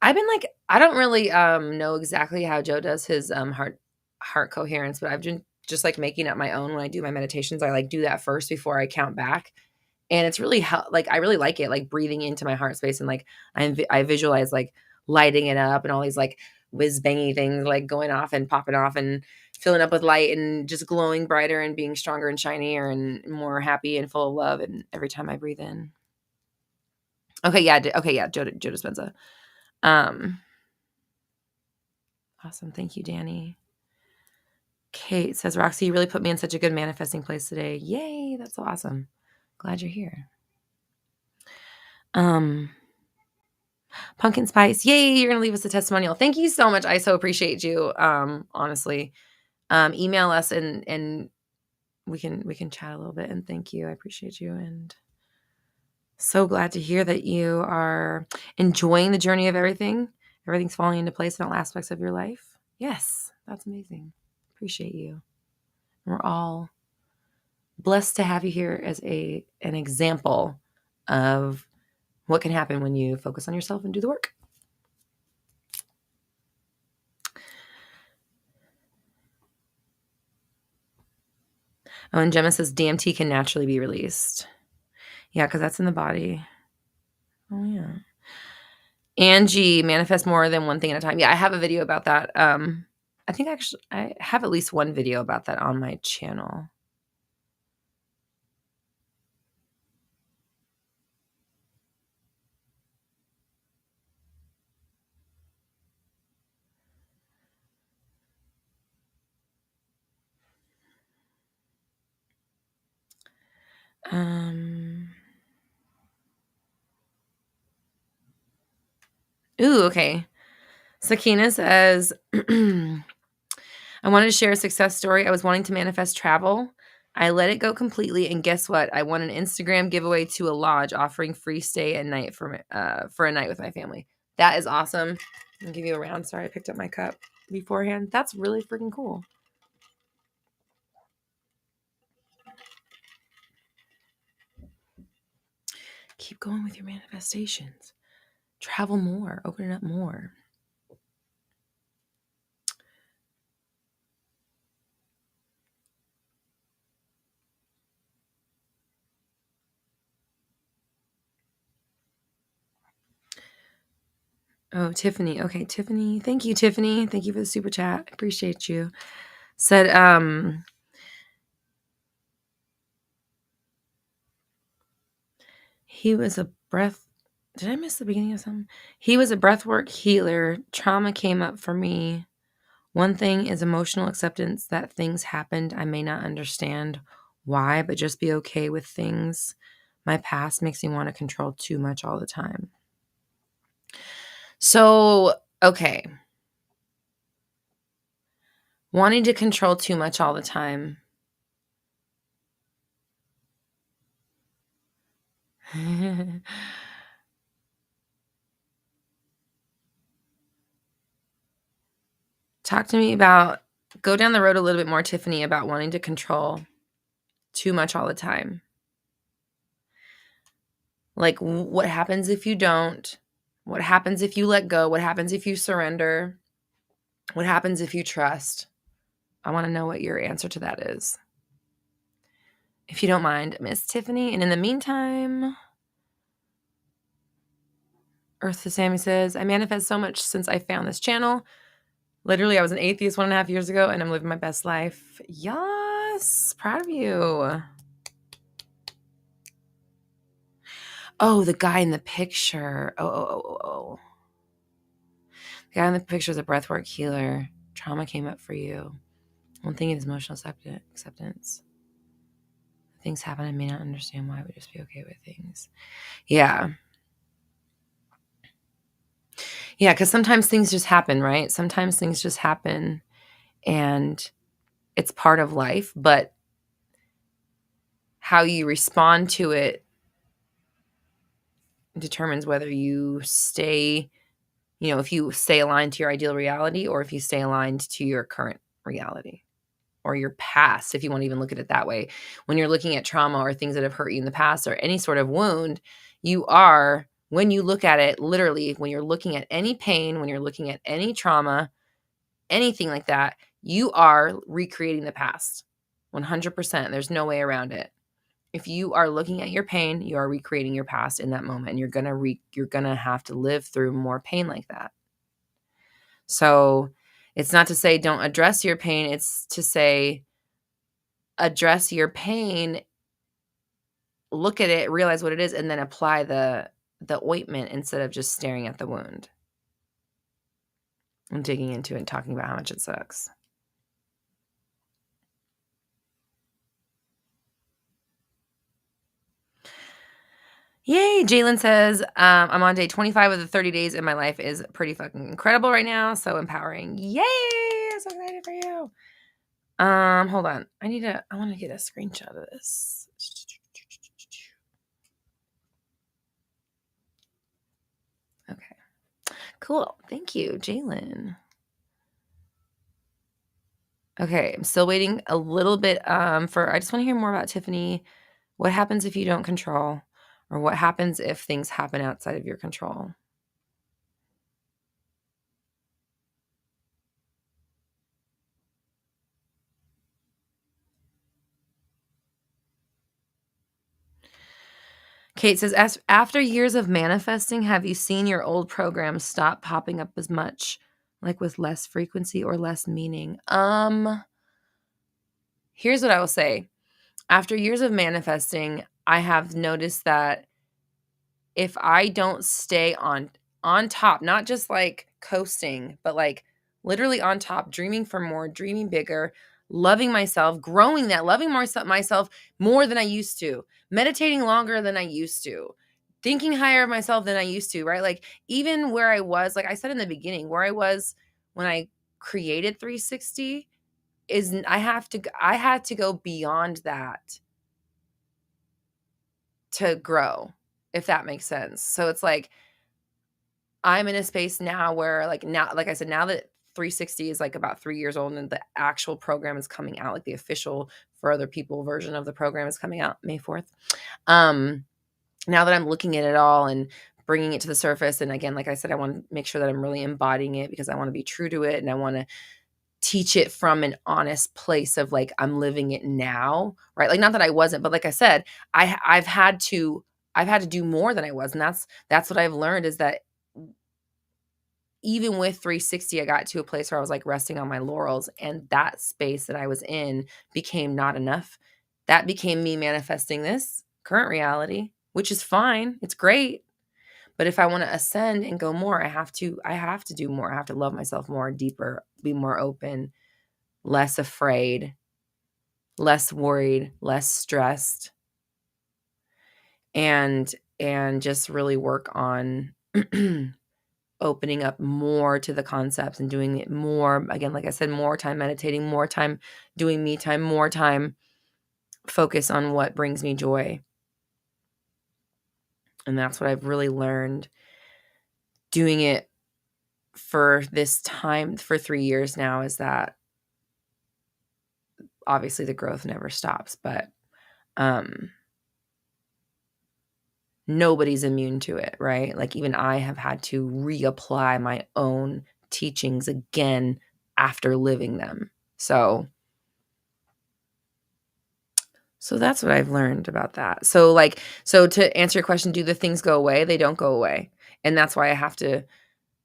I've been like, I don't really know exactly how Joe does his heart coherence, but I've been just like making up my own when I do my meditations. I like do that first before I count back. And it's really like, I really like it, like breathing into my heart space, and like I visualize like lighting it up and all these like whiz bangy things like going off and popping off and filling up with light and just glowing brighter and being stronger and shinier and more happy and full of love. And every time I breathe in. Okay. Yeah. Joe Dispenza. Awesome. Thank you, Danny. Kate says, Roxy, you really put me in such a good manifesting place today. Yay. That's so awesome. Glad you're here. Pumpkin Spice. Yay. You're going to leave us a testimonial. Thank you so much. I so appreciate you. Honestly, email us and we can chat a little bit, and thank you. I appreciate you. And so glad to hear that you are enjoying the journey of everything. Everything's falling into place in all aspects of your life. Yes, that's amazing. Appreciate you. We're all blessed to have you here as an example of what can happen when you focus on yourself and do the work. Oh, and Gemma says DMT can naturally be released. Yeah, because that's in the body. Oh, yeah. Angie, manifest more than one thing at a time. Yeah, I have a video about that. I think actually I have at least one video about that on my channel. Ooh, okay. Sakina says, I wanted to share a success story. I was wanting to manifest travel. I let it go completely, and guess what? I won an Instagram giveaway to a lodge offering free stay at night for a night with my family. That is awesome. I'll give you a round. Sorry, I picked up my cup beforehand. That's really freaking cool. Keep going with your manifestations. Travel more. Open it up more. Oh, Tiffany. Okay, Tiffany. Thank you, Tiffany. Thank you for the super chat. Appreciate you. Said, he was a breath. Did I miss the beginning of something? He was a breathwork healer. Trauma came up for me. One thing is emotional acceptance that things happened. I may not understand why, but just be okay with things. My past makes me want to control too much all the time. So, okay. Wanting to control too much all the time. Talk to me about, go down the road a little bit more, Tiffany, about wanting to control too much all the time. Like, what happens if you don't? What happens if you let go? What happens if you surrender? What happens if you trust? I want to know what your answer to that is. If you don't mind, Miss Tiffany. And in the meantime, Earth to Sammy says, I manifest so much since I found this channel. Literally, I was an atheist 1.5 years ago, and I'm living my best life. Yes, proud of you. Oh, the guy in the picture. Oh. The guy in the picture is a breathwork healer. Trauma came up for you. One thing is emotional acceptance. Things happen. I may not understand why, but just be okay with things. Yeah. Yeah, because sometimes things just happen, right? Sometimes things just happen and it's part of life, but how you respond to it determines whether you stay, if you stay aligned to your ideal reality or if you stay aligned to your current reality or your past, if you want to even look at it that way. When you're looking at trauma or things that have hurt you in the past or any sort of wound, when you look at it, literally, when you're looking at any pain, when you're looking at any trauma, anything like that, you are recreating the past 100%. There's no way around it. If you are looking at your pain, you are recreating your past in that moment, and you're gonna have to live through more pain like that. So it's not to say don't address your pain. It's to say address your pain, look at it, realize what it is, and then apply the ointment instead of just staring at the wound and digging into it and talking about how much it sucks. Yay, Jalen says, I'm on day 25 of the 30 days and my life is pretty fucking incredible right now. So empowering. Yay! I'm so excited for you. Hold on. I want to get a screenshot of this. Okay. Cool. Thank you, Jalen. Okay, I'm still waiting a little bit I just want to hear more about Tiffany. What happens if you don't control? Or what happens if things happen outside of your control? Kate says, after years of manifesting, have you seen your old programs stop popping up as much, like with less frequency or less meaning? Here's what I will say. After years of manifesting, I have noticed that if I don't stay on top, not just like coasting, but like literally on top, dreaming for more, dreaming bigger, loving myself, growing that, loving myself more than I used to, meditating longer than I used to, thinking higher of myself than I used to, right? Like even where I was, like I said in the beginning, where I was when I created 360 is I had to go beyond that to grow, if that makes sense. So it's like I'm in a space now where like now, like I said, now that 360 is like about 3 years old and the actual program is coming out, like the official for other people version of the program is coming out May 4th. Now that I'm looking at it all and bringing it to the surface, and again, like I said, I want to make sure that I'm really embodying it because I want to be true to it and I want to teach it from an honest place of like I'm living it now, right? Like not that I wasn't, but like I said, I've had to do more than I was, and that's what I've learned is that even with 360, I got to a place where I was like resting on my laurels, and that space that I was in became not enough. That became me manifesting this current reality, which is fine. It's great. But if I want to ascend and go more, I have to do more. I have to love myself more, deeper, be more open, less afraid, less worried, less stressed, and just really work on opening up more to the concepts and doing it more. Again, like I said, more time meditating, more time doing me time, more time focus on what brings me joy. And that's what I've really learned doing it for this time, for 3 years now, is that obviously the growth never stops, but nobody's immune to it, right? Like even I have had to reapply my own teachings again after living them. So that's what I've learned about that. So to answer your question, do the things go away? They don't go away. And that's why I have to.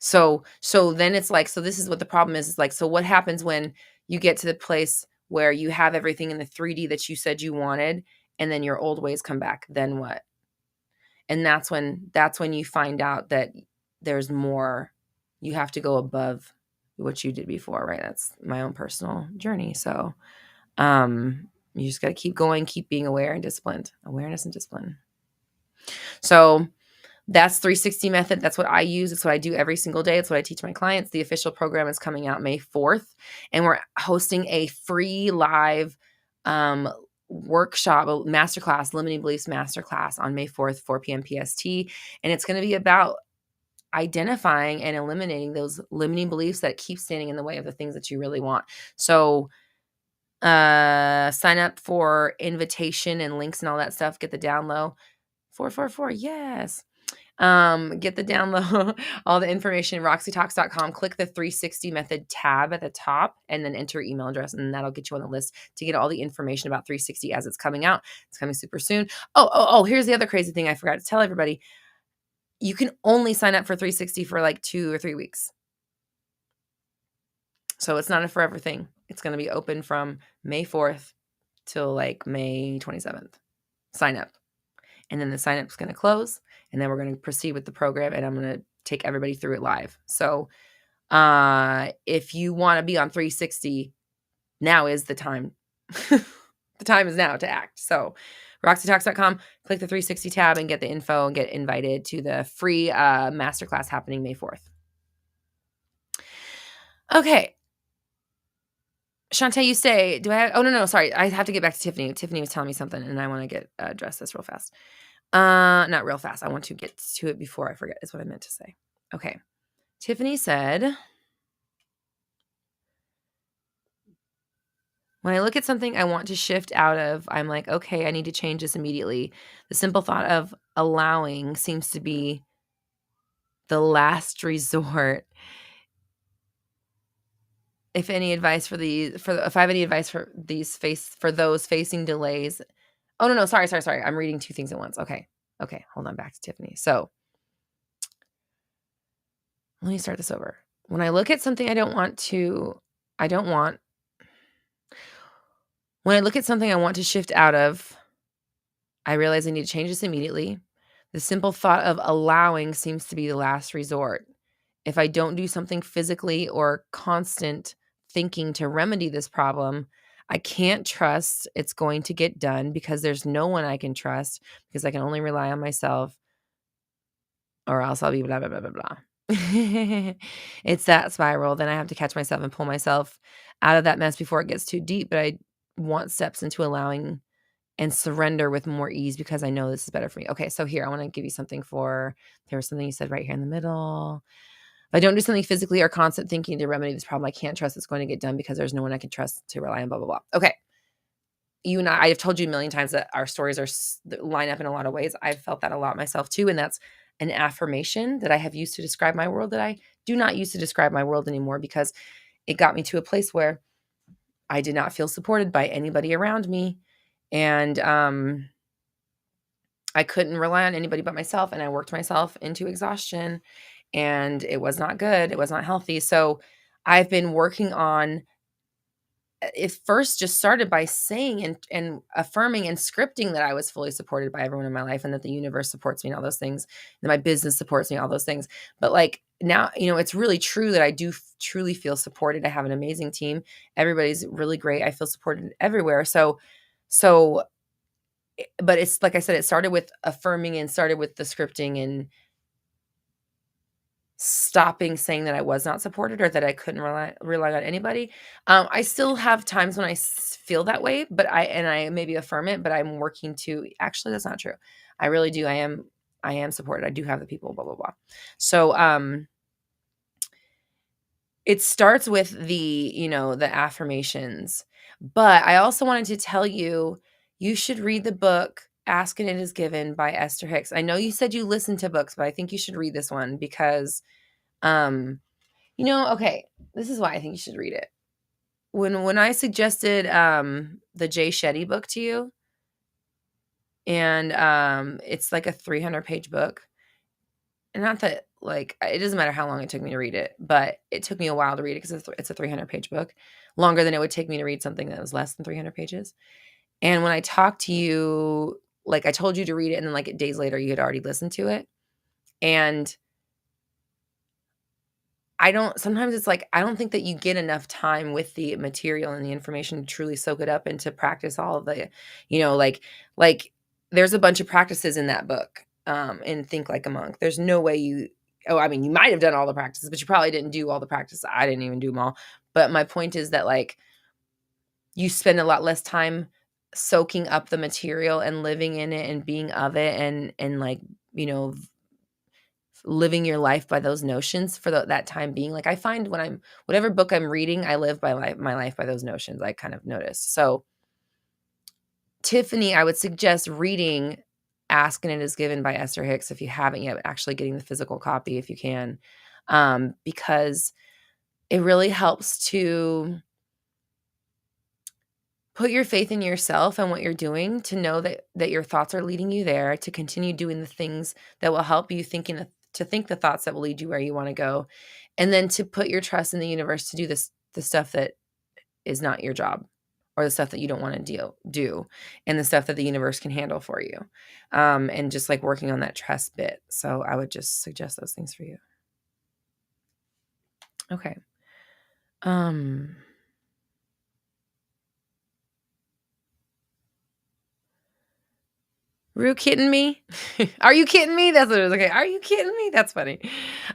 So then it's like, so this is what the problem is. It's like, so what happens when you get to the place where you have everything in the 3D that you said you wanted, and then your old ways come back? Then what? And that's when you find out that there's more. You have to go above what you did before, right? That's my own personal journey. So, you just got to keep going, keep being aware and disciplined. Awareness and discipline. So that's 360 method. That's what I use. It's what I do every single day. It's what I teach my clients. The official program is coming out May 4th, and we're hosting a free live workshop, a masterclass, limiting beliefs masterclass on May 4th, 4 p.m. PST. And it's going to be about identifying and eliminating those limiting beliefs that keep standing in the way of the things that you really want. So sign up for invitation and links and all that stuff. Get the down low. 444. Yes. Get the down low, all the information, roxytalks.com. Click the 360 method tab at the top and then enter your email address, and that'll get you on the list to get all the information about 360 as it's coming out. It's coming super soon. Oh, here's the other crazy thing I forgot to tell everybody. You can only sign up for 360 for like 2 or 3 weeks. So it's not a forever thing. It's going to be open from May 4th till like May 27th. Sign up. And then the sign up is going to close, and then we're going to proceed with the program, and I'm going to take everybody through it live. So if you want to be on 360, now is the time. The time is now to act. So roxytalks.com, click the 360 tab and get the info and get invited to the free masterclass happening May 4th. Okay. Shantae, you say, no, sorry. I have to get back to Tiffany. Tiffany was telling me something, and I want to get address this real fast. Not real fast. I want to get to it before I forget is what I meant to say. Okay. Tiffany said, when I look at something I want to shift out of, I'm like, okay, I need to change this immediately. The simple thought of allowing seems to be the last resort. If any advice if I have any advice for those facing delays. Oh, no, sorry. I'm reading 2 things at once. Okay. Hold on, back to Tiffany. So let me start this over. When I look at something when I look at something I want to shift out of, I realize I need to change this immediately. The simple thought of allowing seems to be the last resort. If I don't do something physically or constant thinking to remedy this problem, I can't trust it's going to get done because there's no one I can trust because I can only rely on myself or else I'll be blah, blah, blah, blah, blah. It's that spiral. Then I have to catch myself and pull myself out of that mess before it gets too deep. But I want steps into allowing and surrender with more ease because I know this is better for me. Okay, so here, I want to give you something there was something you said right here in the middle. If I don't do something physically or constant thinking to remedy this problem, I can't trust it's going to get done because there's no one I can trust to rely on, blah, blah, blah. Okay. You and I have told you a million times that our stories line up in a lot of ways. I've felt that a lot myself too. And that's an affirmation that I have used to describe my world that I do not use to describe my world anymore because it got me to a place where I did not feel supported by anybody around me. And I couldn't rely on anybody but myself. And I worked myself into exhaustion and it was not good. It was not healthy. So I've been working on it first just started by saying and affirming and scripting that I was fully supported by everyone in my life and that the universe supports me and all those things. And my business supports me, all those things. But like now, it's really true that I do truly feel supported. I have an amazing team. Everybody's really great. I feel supported everywhere. So, but it's like I said, it started with affirming and started with the scripting and stopping saying that I was not supported or that I couldn't rely on anybody. I still have times when I feel that way, but I maybe affirm it, but I'm working to actually, that's not true. I really do. I am supported. I do have the people, blah, blah, blah. So, it starts with the affirmations, but I also wanted to tell you, you should read the book Ask and It Is Given by Esther Hicks. I know you said you listen to books, but I think you should read this one because, okay, this is why I think you should read it. When I suggested the Jay Shetty book to you, and it's like a 300-page book, and not that like it doesn't matter how long it took me to read it, but it took me a while to read it because it's a 300-page book, longer than it would take me to read something that was less than 300 pages. And when I talked to you, like I told you to read it, and then like days later you had already listened to it, and sometimes it's like, I don't think that you get enough time with the material and the information to truly soak it up and to practice all of the, like there's a bunch of practices in that book, in Think Like a Monk. There's no way you might have done all the practices, but you probably didn't do all the practices. I didn't even do them all. But my point is that like you spend a lot less time soaking up the material and living in it and being of it and like, living your life by those notions for that time being. Like I find whatever book I'm reading, I live my life by those notions. I kind of notice. So Tiffany, I would suggest reading Ask and It Is Given by Esther Hicks if you haven't yet, actually getting the physical copy if you can, because it really helps to put your faith in yourself and what you're doing, to know that your thoughts are leading you there, to continue doing the things that will help you to think the thoughts that will lead you where you want to go. And then to put your trust in the universe to do the stuff that is not your job, or the stuff that you don't want to do, and the stuff that the universe can handle for you. And just like working on that trust bit. So I would just suggest those things for you. Okay. Are you kidding me? Are you kidding me? That's what it is. Okay. Are you kidding me? That's funny.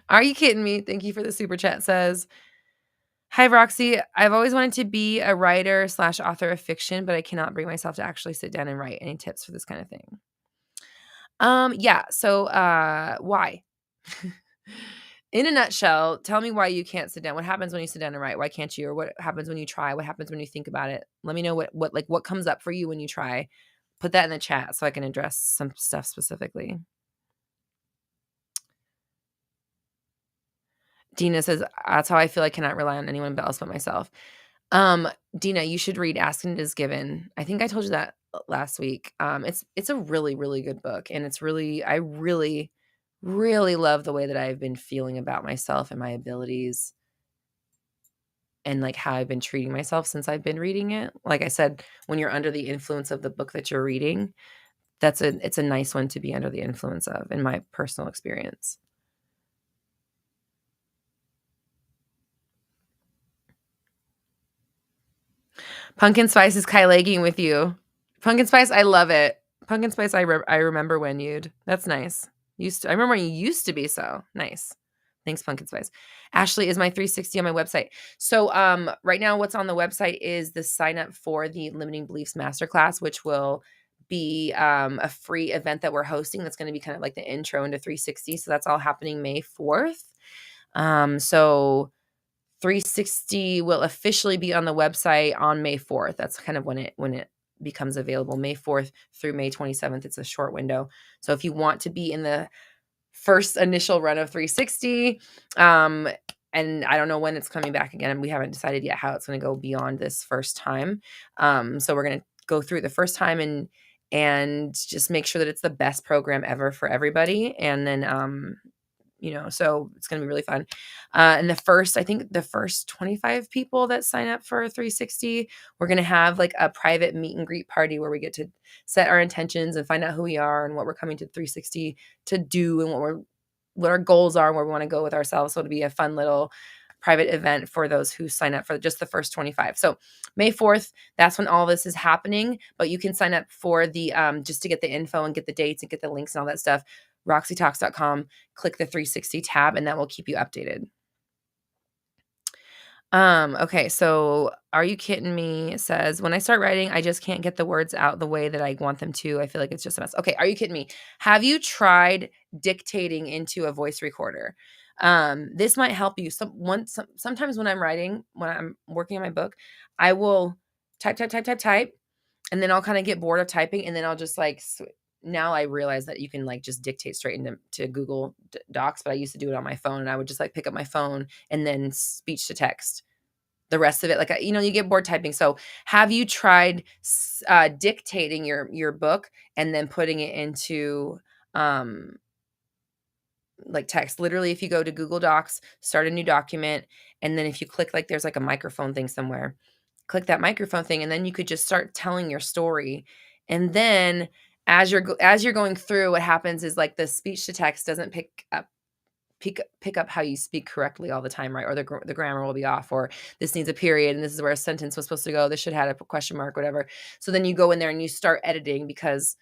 Are you kidding me? Thank you for the super chat. Says, hi, Roxy. I've always wanted to be a writer / author of fiction, but I cannot bring myself to actually sit down and write. Any tips for this kind of thing? Yeah. So, why? In a nutshell, tell me why you can't sit down. What happens when you sit down and write? Why can't you? Or what happens when you try? What happens when you think about it? Let me know what comes up for you when you try. Put that in the chat so I can address some stuff specifically. Dina says, that's how I feel I cannot rely on anyone else but myself. Dina, you should read Ask and It Is Given. I think I told you that last week. It's a really, really good book. And I really, really love the way that I've been feeling about myself and my abilities and like how I've been treating myself since I've been reading it. Like I said, when you're under the influence of the book that you're reading, it's a nice one to be under the influence of, in my personal experience. Pumpkin spice is Kylagging with you. Pumpkin spice, I love it. Pumpkin spice, I remember when you'd. That's nice. I remember when you used to be so nice. Thanks, pumpkin spice. Ashley, is my 360 on my website? So right now what's on the website is the sign up for the Limiting Beliefs Masterclass, which will be a free event that we're hosting. That's going to be kind of like the intro into 360. So that's all happening May 4th. So 360 will officially be on the website on May 4th. That's kind of when it becomes available. May 4th through May 27th. It's a short window. So if you want to be in the first initial run of 360, and I don't know when it's coming back again, and we haven't decided yet how it's going to go beyond this first time. So we're going to go through the first time and just make sure that it's the best program ever for everybody. And then, so it's going to be really fun. And I think the first 25 people that sign up for 360, we're going to have like a private meet and greet party where we get to set our intentions and find out who we are and what we're coming to 360 to do and what our goals are and where we want to go with ourselves. So it'll be a fun little private event for those who sign up for just the first 25. So May 4th, that's when all this is happening, but you can sign up for the, just to get the info and get the dates and get the links and all that stuff. RoxyTalks.com, click the 360 tab, and that will keep you updated. Okay, so Are You Kidding Me says, when I start writing, I just can't get the words out the way that I want them to. I feel like it's just a mess. Okay, Are You Kidding Me? Have you tried dictating into a voice recorder? This might help you. Sometimes when I'm writing, when I'm working on my book, I will type, and then I'll kind of get bored of typing, and then I'll just like now I realize that you can like just dictate straight into Google Docs, but I used to do it on my phone, and I would just like pick up my phone and then speech to text the rest of it. Like, you get bored typing. So have you tried dictating your book and then putting it into like text? Literally, if you go to Google Docs, start a new document, and then if you click, like there's like a microphone thing somewhere, click that microphone thing, and then you could just start telling your story. And then as you're going through, what happens is like the speech to text doesn't pick up how you speak correctly all the time, right? Or the grammar will be off, or this needs a period and this is where a sentence was supposed to go. This should have a question mark, whatever. So then you go in there and you start editing because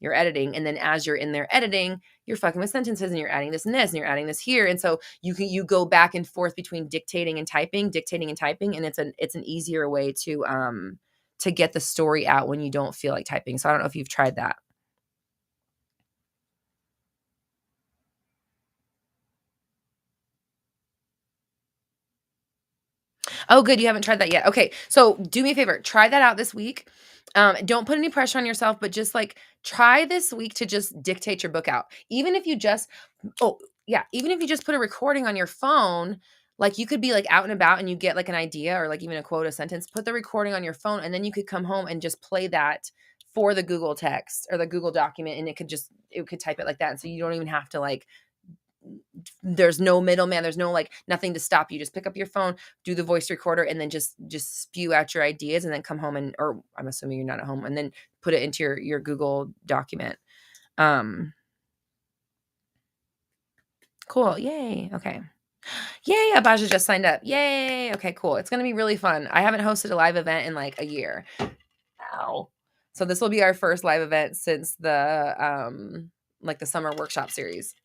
you're editing. And then as you're in there editing, you're fucking with sentences and you're adding this and this and you're adding this here. And so you go back and forth between dictating and typing. And it's an easier way to get the story out when you don't feel like typing. So I don't know if you've tried that. Oh, good. You haven't tried that yet. Okay. So do me a favor. Try that out this week. Don't put any pressure on yourself, but just like try this week to just dictate your book out. Even if you just put a recording on your phone, like you could be like out and about and you get like an idea or like even a quote, a sentence, put the recording on your phone, and then you could come home and just play that for the Google text or the Google document, and it could type it like that. And so you don't even have to like, there's no middleman, there's no like nothing to stop you. Just pick up your phone, do the voice recorder, and then just spew out your ideas, and then come home or I'm assuming you're not at home, and then put it into your Google document. Cool. Yay. Okay. Yay. Abaja just signed up. Yay. Okay, cool. It's going to be really fun. I haven't hosted a live event in like a year. Ow. So this will be our first live event since the like the summer workshop series.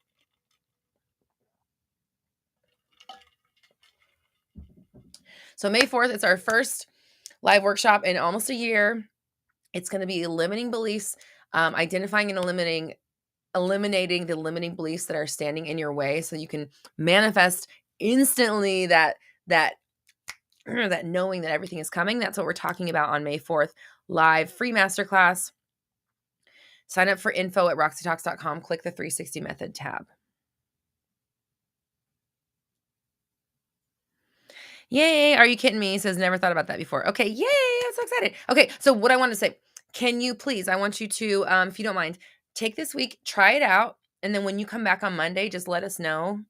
So May 4th, it's our first live workshop in almost a year. It's going to be limiting beliefs, identifying and eliminating the limiting beliefs that are standing in your way, so you can manifest instantly that that knowing that everything is coming. That's what we're talking about on May 4th, live free masterclass. Sign up for info at roxytalks.com. Click the 360 method tab. Yay. Are you kidding me? He says, never thought about that before. Okay. Yay. I'm so excited. Okay. So what I want to say, can you please, I want you to, if you don't mind, take this week, try it out. And then when you come back on Monday, just let us know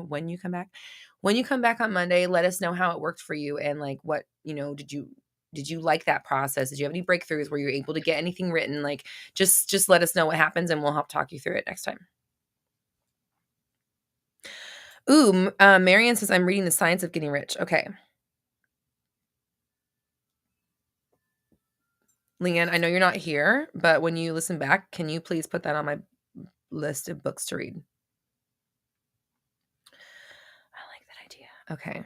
when you come back on Monday, let us know how it worked for you. And like, what, did you like that process? Did you have any breakthroughs? Were you able to get anything written? Like, just let us know what happens and we'll help talk you through it next time. Ooh, Marianne says, I'm reading The Science of Getting Rich. Okay. Leanne, I know you're not here, but when you listen back, can you please put that on my list of books to read? I like that idea. Okay.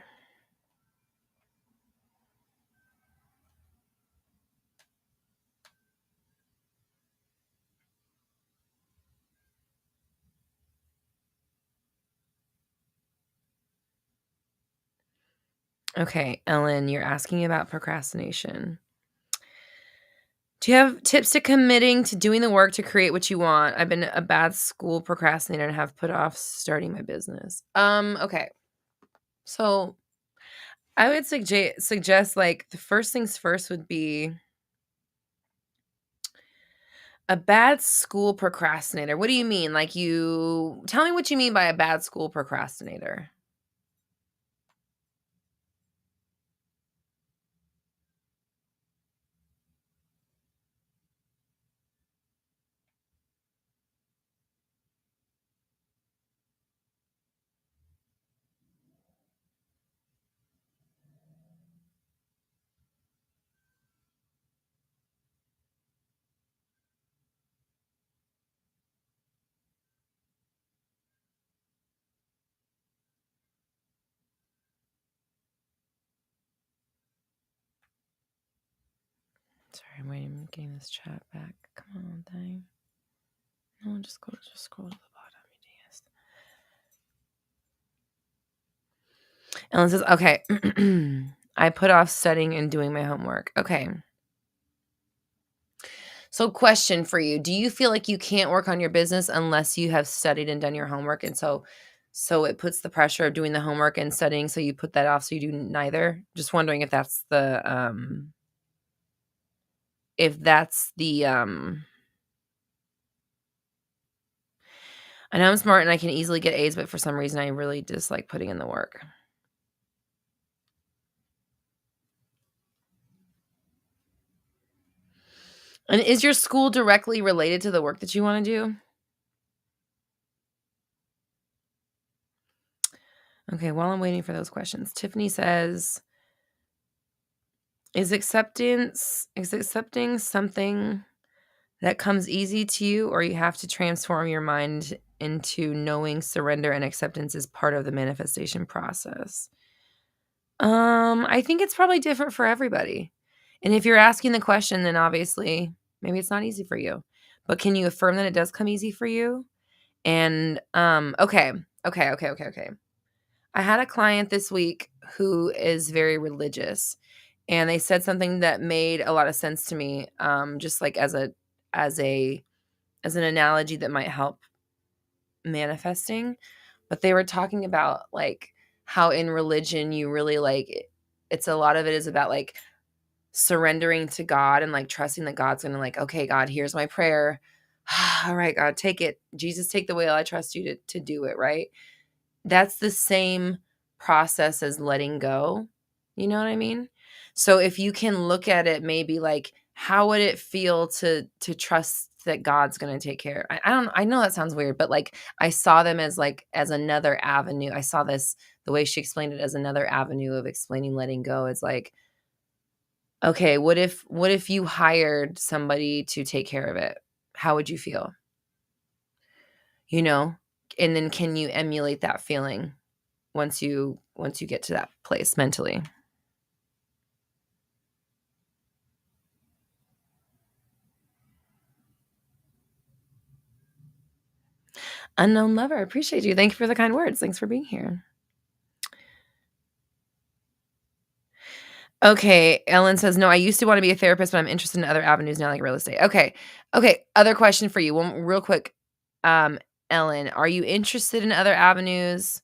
Okay, Ellen, you're asking about procrastination. Do you have tips to committing to doing the work to create what you want? I've been a bad school procrastinator and have put off starting my business. Okay. So I would suggest like the first things first would be a bad school procrastinator. What do you mean? Like you tell me what you mean by a bad school procrastinator. Sorry, I'm waiting. I'm getting this chat back. Come on, thing. No, just scroll to the bottom. You dingus. Ellen says, okay. I put off studying and doing my homework. Okay. So question for you. Do you feel like you can't work on your business unless you have studied and done your homework? And so it puts the pressure of doing the homework and studying, so you put that off so you do neither? Just wondering if that's the I know I'm smart and I can easily get A's, but for some reason I really dislike putting in the work. And is your school directly related to the work that you want to do? Okay, while I'm waiting for those questions, Tiffany says, is accepting something that comes easy to you, or you have to transform your mind into knowing surrender and acceptance is part of the manifestation process? I think it's probably different for everybody. And if you're asking the question, then obviously maybe it's not easy for you. But can you affirm that it does come easy for you? And okay. I had a client this week who is very religious, and they said something that made a lot of sense to me, just like as a as an analogy that might help manifesting. But they were talking about like how in religion you really like it's a lot of it is about like surrendering to God and like trusting that God's gonna like, okay, God, here's my prayer. All right, God, take it. Jesus, take the wheel. I trust you to do it, right? That's the same process as letting go. You know what I mean? So if you can look at it maybe like how would it feel to trust that God's going to take care? I know that sounds weird, but like I saw them as like as another avenue. I saw this the way she explained it as another avenue of explaining letting go. It's like, okay, what if you hired somebody to take care of it? How would you feel? You know? And then can you emulate that feeling once you get to that place mentally? Unknown lover, I appreciate you. Thank you for the kind words. Thanks for being here. Okay, Ellen says, "No, I used to wanna be a therapist, but I'm interested in other avenues now, like real estate." Okay. Okay, other question for you, one real quick. Um, Ellen, are you interested in other avenues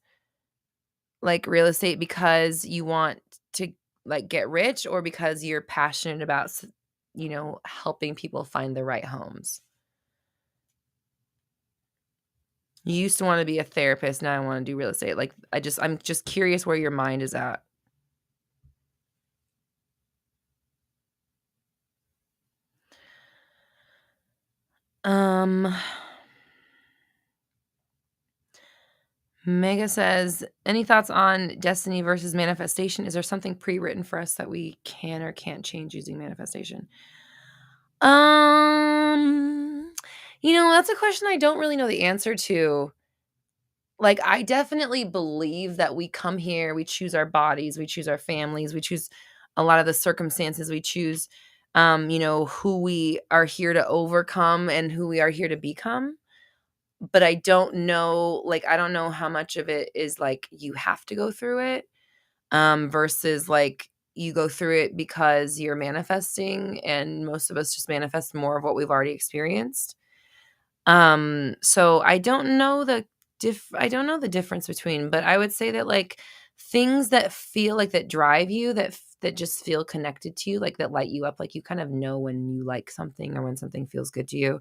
like real estate because you want to, like, get rich or because you're passionate about helping people find the right homes? You used to wanna be a therapist, now I wanna do real estate, like, I'm just curious where your mind is at. Um, Mega says, "Any thoughts on destiny versus manifestation? Is there something pre-written for us that we can or can't change using manifestation?" That's a question I don't really know the answer to. Like, I definitely believe that we come here, we choose our bodies, we choose our families, we choose a lot of the circumstances, we choose, who we are here to overcome and who we are here to become. But I don't know, like, I don't know how much of it is like you have to go through it, versus like you go through it because you're manifesting, and most of us just manifest more of what we've already experienced. So I don't know the difference between, but I would say that like things that feel like that drive you, that just feel connected to you, like that light you up, like you kind of know when you like something or when something feels good to you.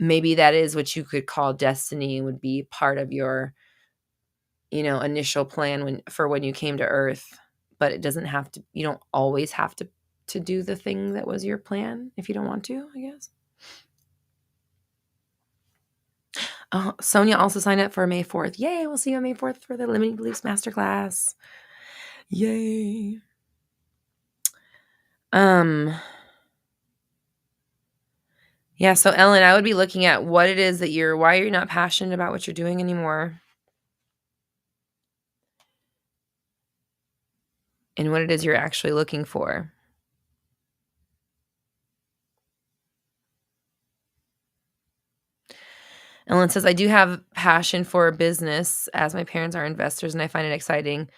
Maybe that is what you could call destiny, and would be part of your, initial plan when you came to Earth. But it doesn't have to. You don't always have to do the thing that was your plan if you don't want to, I guess. Oh, Sonia also signed up for May 4th. Yay, we'll see you on May 4th for the Limiting Beliefs Masterclass. Yay. Yeah, so Ellen, I would be looking at what it is why you're not passionate about what you're doing anymore. And what it is you're actually looking for. Ellen says, I do have passion for business as my parents are investors and I find it exciting.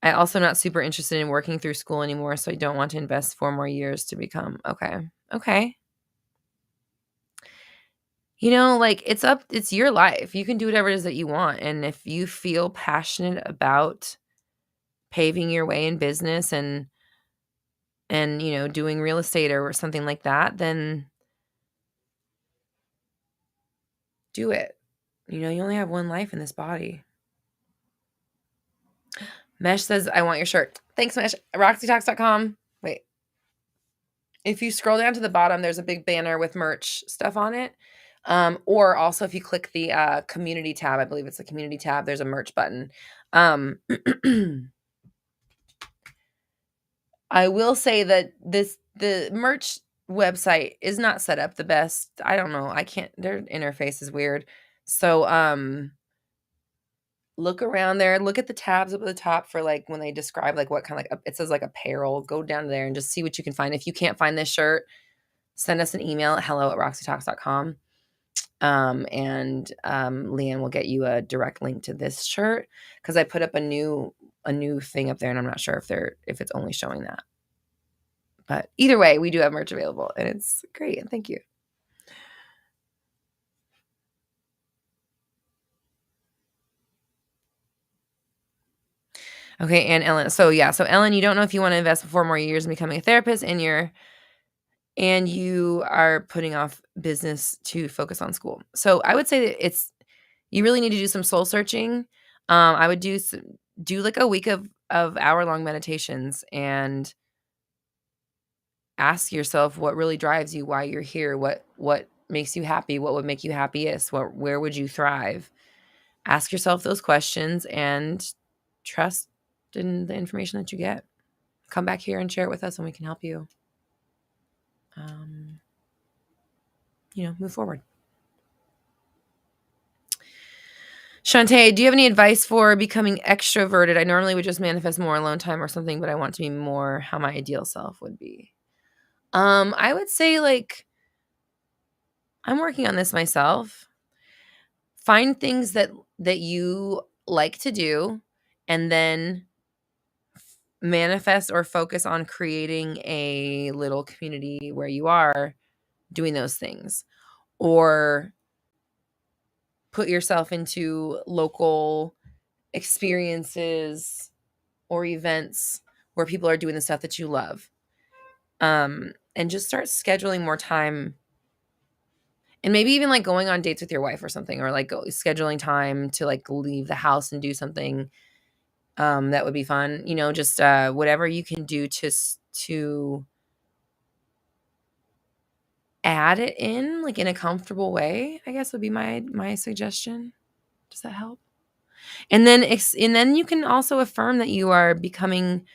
I also am not super interested in working through school anymore, so I don't want to invest 4 more years to become. Okay. Like it's your life. You can do whatever it is that you want. And if you feel passionate about paving your way in business and doing real estate or something like that, then do it. You only have one life in this body. Mesh says, I want your shirt. Thanks, Mesh. RoxyTalks.com. Wait. If you scroll down to the bottom, there's a big banner with merch stuff on it. Or also if you click the community tab, I believe it's the community tab, there's a merch button. I will say that the merch website is not set up the best. I don't know. Their interface is weird. So, look around there, look at the tabs up at the top for like when they describe like what kind of like it says like apparel, go down there and just see what you can find. If you can't find this shirt, send us an email at hello@roxytalks.com. And Leanne will get you a direct link to this shirt because I put up a new thing up there and I'm not sure if it's only showing that. But either way, we do have merch available and it's great. And thank you. Okay, and Ellen. So Ellen, you don't know if you want to invest 4 more years in becoming a therapist, and you are putting off business to focus on school. So I would say that you really need to do some soul searching. I would do like a week of hour-long meditations and ask yourself what really drives you, why you're here, what makes you happy, what would make you happiest, where would you thrive. Ask yourself those questions and trust in the information that you get. Come back here and share it with us and we can help you move forward. Shantae, do you have any advice for becoming extroverted? I normally would just manifest more alone time or something, but I want to be more how my ideal self would be. I would say like I'm working on this myself. Find things that you like to do and then manifest or focus on creating a little community where you are doing those things, or put yourself into local experiences or events where people are doing the stuff that you love. And just start scheduling more time, and maybe even like going on dates with your wife or something, or like scheduling time to like leave the house and do something that would be fun. Just whatever you can do to add it in like in a comfortable way, I guess would be my suggestion. Does that help? And then you can also affirm that you are becoming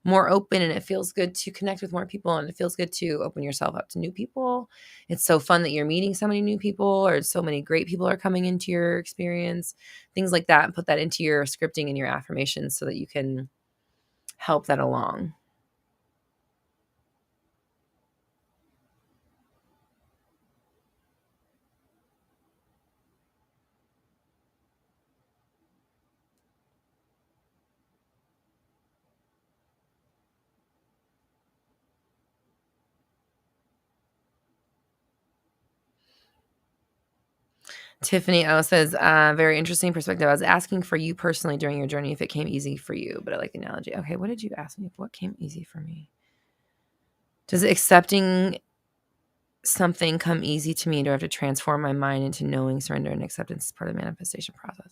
more open, and it feels good to connect with more people, and it feels good to open yourself up to new people. It's so fun that you're meeting so many new people, or so many great people are coming into your experience, things like that, and put that into your scripting and your affirmations so that you can help that along. Tiffany O says, very interesting perspective. I was asking for you personally during your journey if it came easy for you, but I like the analogy. Okay, what did you ask me? What came easy for me? Does accepting something come easy to me? Do I have to transform my mind into knowing surrender and acceptance as part of the manifestation process?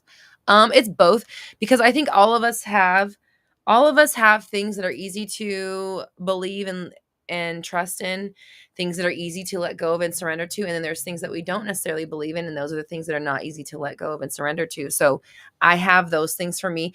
It's both, because I think all of us have things that are easy to believe and trust in, things that are easy to let go of and surrender to, and then there's things that we don't necessarily believe in, and those are the things that are not easy to let go of and surrender to. So I have those things for me.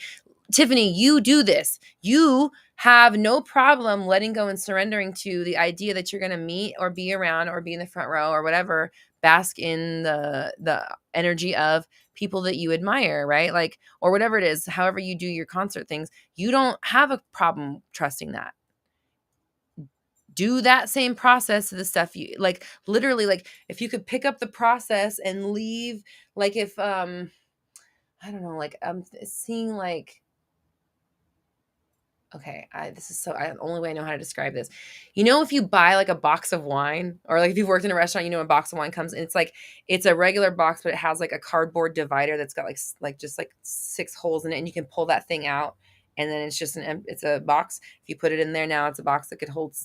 Tiffany, you do this. You have no problem letting go and surrendering to the idea that you're going to meet or be around or be in the front row or whatever, bask in the energy of people that you admire, right? Like, or whatever it is, however you do your concert things, you don't have a problem trusting that. Do that same process to the stuff you like, literally, like if you could pick up the process and leave, like if I don't know, like I'm seeing like, okay, this is so, the only way I know how to describe this. You know, if you buy like a box of wine, or like if you've worked in a restaurant, you know, a box of wine comes and it's like, it's a regular box, but it has like a cardboard divider that's got like just like 6 holes in it, and you can pull that thing out, and then it's just it's a box. If you put it in there now, it's a box that could hold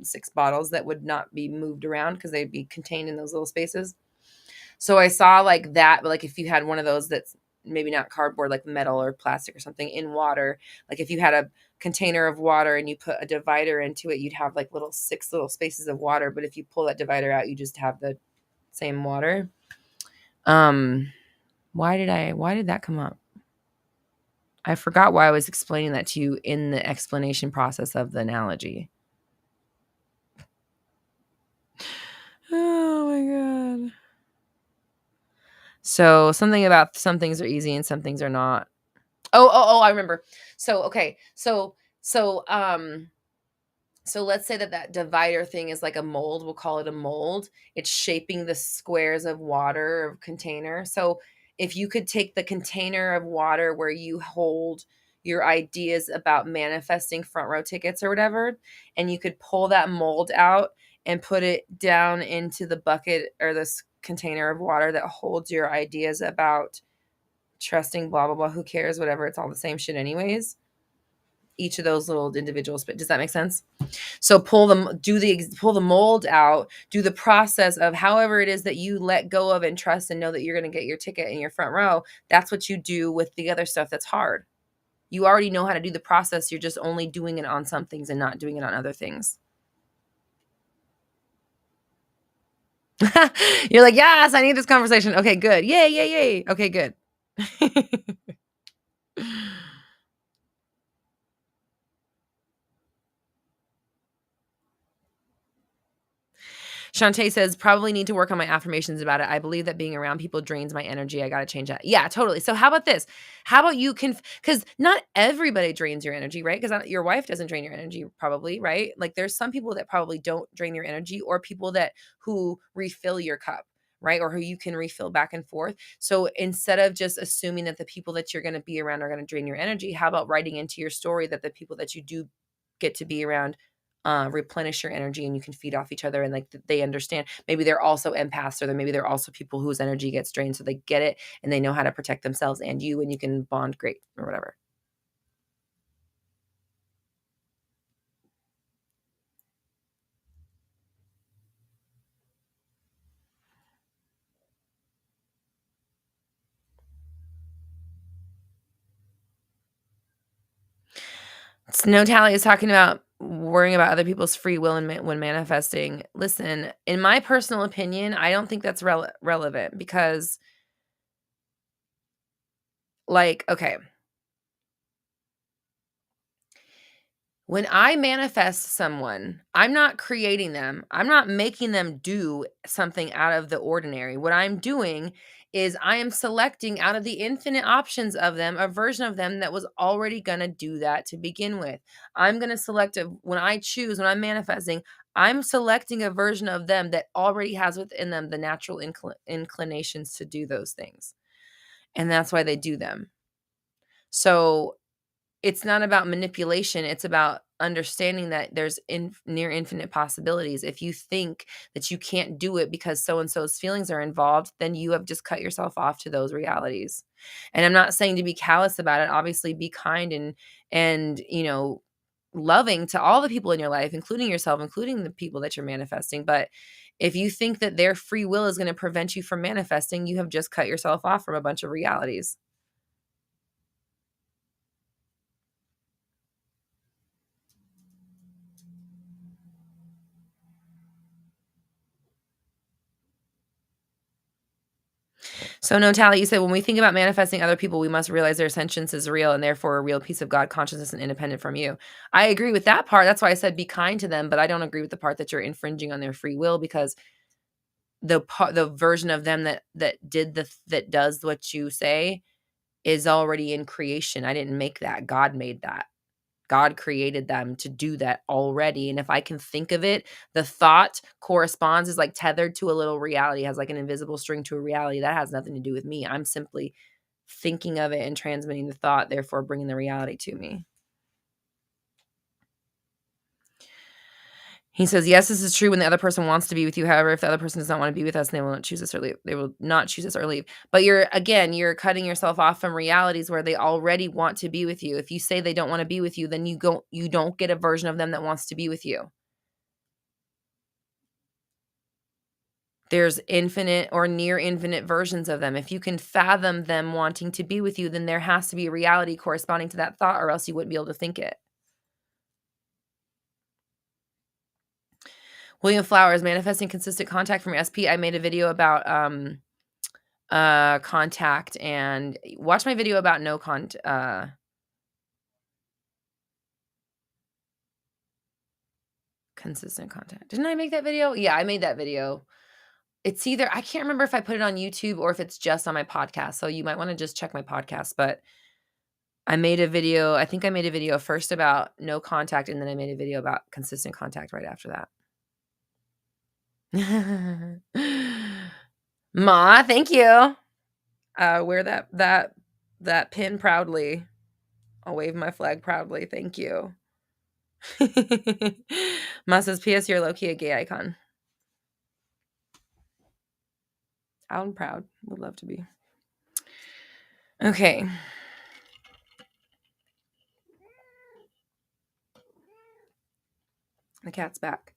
6 bottles that would not be moved around because they'd be contained in those little spaces. So I saw like that, but like if you had one of those that's maybe not cardboard, like metal or plastic or something, in water, like if you had a container of water and you put a divider into it, you'd have like 6 little spaces of water. But if you pull that divider out, you just have the same water. Why did that come up? I forgot why I was explaining that to you in the explanation process of the analogy. Oh my God. So something about some things are easy and some things are not. Oh, I remember. So, okay. So let's say that divider thing is like a mold. We'll call it a mold. It's shaping the squares of water or container. So if you could take the container of water where you hold your ideas about manifesting front row tickets or whatever, and you could pull that mold out and put it down into the bucket or this container of water that holds your ideas about trusting blah blah blah, who cares, whatever, it's all the same shit anyways, each of those little individuals. But does that make sense? So pull the mold out, do the process of however it is that you let go of and trust and know that you're going to get your ticket in your front row. That's what you do with the other stuff that's hard. You already know how to do the process. You're just only doing it on some things and not doing it on other things. You're like, yes, I need this conversation. Okay, good. Yay. Okay, good. Shantae says, probably need to work on my affirmations about it. I believe that being around people drains my energy. I got to change that. Yeah, totally. So how about this? How about you can, because not everybody drains your energy, right? Because your wife doesn't drain your energy probably, right? Like there's some people that probably don't drain your energy, or people who refill your cup, right? Or who you can refill back and forth. So instead of just assuming that the people that you're going to be around are going to drain your energy, how about writing into your story that the people that you do get to be around replenish your energy, and you can feed off each other, and like they understand. Maybe they're also empaths, or maybe they're also people whose energy gets drained, so they get it and they know how to protect themselves and you, and you can bond great or whatever. Snow Tally is talking about worrying about other people's free will when manifesting. Listen, in my personal opinion, I don't think that's relevant, because like, okay, When I manifest someone, I'm not creating them. I'm not making them do something out of the ordinary. What I'm doing is I am selecting out of the infinite options of them a version of them that was already going to do that to begin with. I'm going to select when I choose, when I'm manifesting, I'm selecting a version of them that already has within them the natural inclinations to do those things. And that's why they do them. So it's not about manipulation. It's about understanding that there's near infinite possibilities. If you think that you can't do it because so-and-so's feelings are involved, then you have just cut yourself off to those realities. And I'm not saying to be callous about it. Obviously be kind and, loving to all the people in your life, including yourself, including the people that you're manifesting. But if you think that their free will is going to prevent you from manifesting, you have just cut yourself off from a bunch of realities. So, no, Tally, you said when we think about manifesting other people, we must realize their sentience is real and therefore a real piece of God consciousness and independent from you. I agree with that part. That's why I said be kind to them, but I don't agree with the part that you're infringing on their free will, because the version of them that does what you say is already in creation. I didn't make that. God made that. God created them to do that already. And if I can think of it, the thought corresponds, is like tethered to a little reality, has like an invisible string to a reality. That has nothing to do with me. I'm simply thinking of it and transmitting the thought, therefore bringing the reality to me. He says, yes, this is true when the other person wants to be with you. However, if the other person does not want to be with us, they will not choose us or leave. They will not choose us or leave. But you're cutting yourself off from realities where they already want to be with you. If you say they don't want to be with you, then you don't get a version of them that wants to be with you. There's infinite or near infinite versions of them. If you can fathom them wanting to be with you, then there has to be a reality corresponding to that thought, or else you wouldn't be able to think it. William Flowers, manifesting consistent contact from SP. I made a video about contact, and watch my video about consistent contact. Didn't I make that video? Yeah, I made that video. It's either, I can't remember if I put it on YouTube or if it's just on my podcast. So you might want to just check my podcast. But I made a video. I think I made a video first about no contact, and then I made a video about consistent contact right after that. Ma, thank you. Wear that pin proudly. I'll wave my flag proudly. Thank you. Ma says, P.S. You're low-key a gay icon. Out and proud. Would love to be. Okay. The cat's back.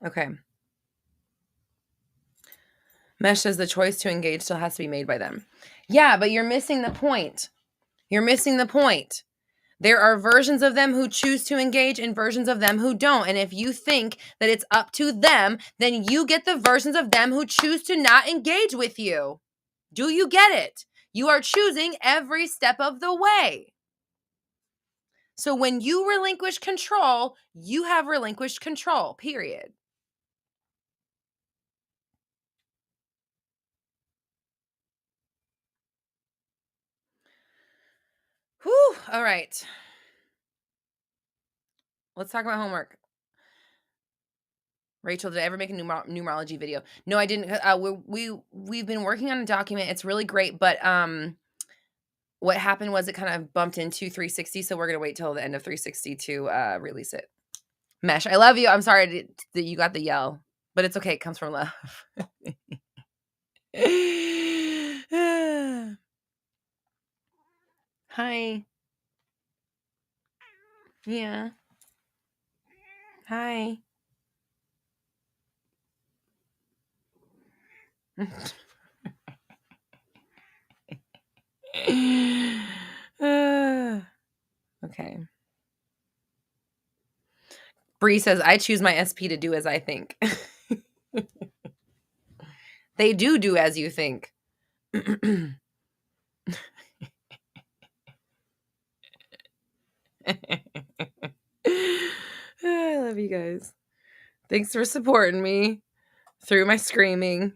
Okay. Mesh says the choice to engage still has to be made by them. Yeah, but you're missing the point. You're missing the point. There are versions of them who choose to engage and versions of them who don't. And if you think that it's up to them, then you get the versions of them who choose to not engage with you. Do you get it? You are choosing every step of the way. So when you relinquish control, you have relinquished control, period. Whew. All right. Let's talk about homework. Rachel, did I ever make a numerology video? No, I didn't. We've been working on a document. It's really great, but what happened was it kind of bumped into 360, so we're gonna wait till the end of 360 to release it. Mesh, I love you. I'm sorry that you got the yell, but it's okay. It comes from love. Hi. Yeah. Hi. Okay. Bree says, I choose my SP to do as I think. They do as you think. I love you guys. Thanks for supporting me through my screaming.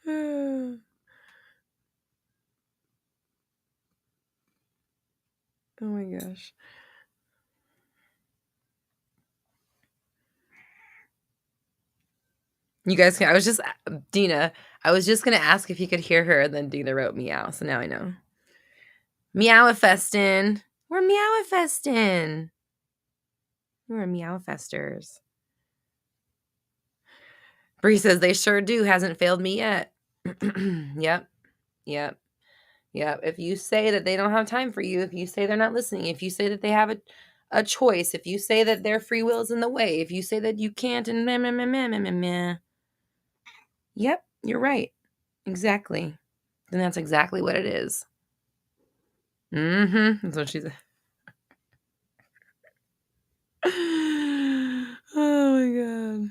Oh my gosh. You guys can, Dina, I was just going to ask if you could hear her, and then Dina wrote meow, so now I know. Meow-a-festin'. We're meow-a-festin'. We're meow-festers. Bree says, they sure do. Hasn't failed me yet. Yep. If you say that they don't have time for you, if you say they're not listening, if you say that they have a choice, if you say that their free will is in the way, if you say that you can't, and meh, meh, meh, meh, meh, meh, meh. Yep, you're right. Exactly. And that's exactly what it is. That's what she said. Oh my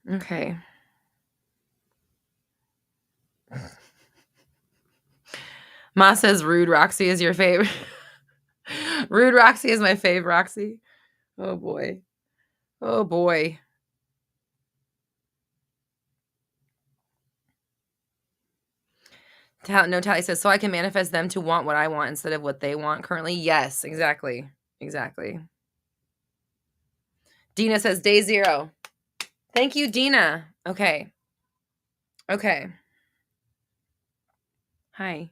God. Okay. Ma says rude Roxy is your favorite. Rude Roxy is my fave Roxy. Oh boy. Oh boy. No, Tally says, so I can manifest them to want what I want instead of what they want currently. Yes, exactly. Exactly. Dina says day 0. Thank you, Dina. Okay. Hi.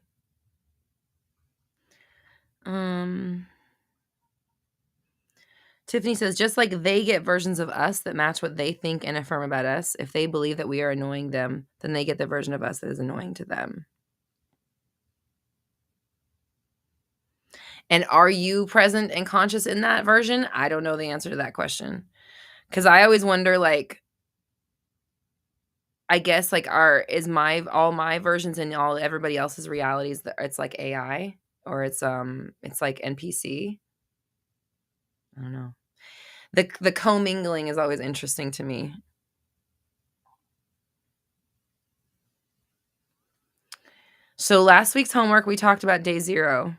Tiffany says, just like they get versions of us that match what they think and affirm about us, if they believe that we are annoying them, then they get the version of us that is annoying to them. And are you present and conscious in that version? I don't know the answer to that question. Because I always wonder, like, I guess, like, all my versions and all everybody else's realities, it's like AI, or it's like NPC. I don't know. The commingling is always interesting to me. So last week's homework, we talked about day 0.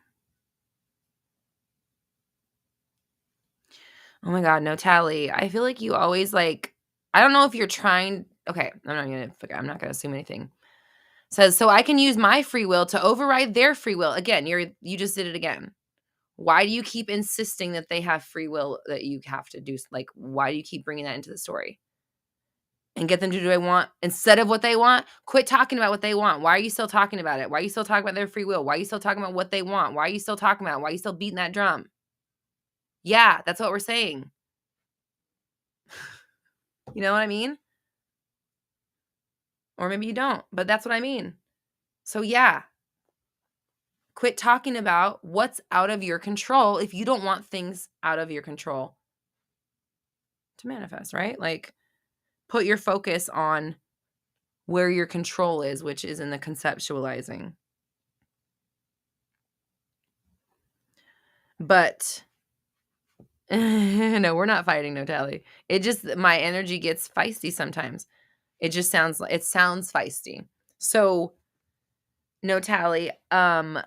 Oh my God, no, Tally. I feel like you always, like, I don't know if you're trying. Okay, I'm not gonna assume anything. Says, so I can use my free will to override their free will. Again, you just did it again. Why do you keep insisting that they have free will, that you have to do? Like, why do you keep bringing that into the story? And get them to do what I want instead of what they want? Quit talking about what they want. Why are you still talking about it? Why are you still talking about their free will? Why are you still talking about what they want? Why are you still talking about it? Why are you still beating that drum? Yeah, that's what we're saying. You know what I mean? Or maybe you don't, but that's what I mean. So yeah, quit talking about what's out of your control if you don't want things out of your control to manifest, right? Like, put your focus on where your control is, which is in the conceptualizing. But no, we're not fighting, no, Tally. It just, my energy gets feisty sometimes. It sounds feisty. So, no, Tally, I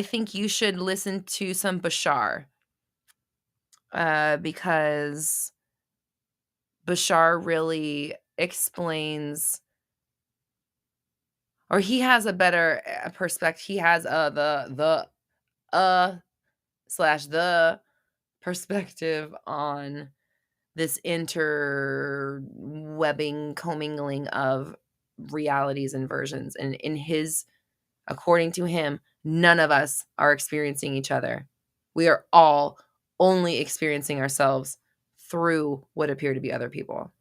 think you should listen to some Bashar, because Bashar really explains, or he has a better perspective. He has the perspective on this interwebbing, commingling of realities and versions. And according to him, none of us are experiencing each other. We are all only experiencing ourselves through what appear to be other people.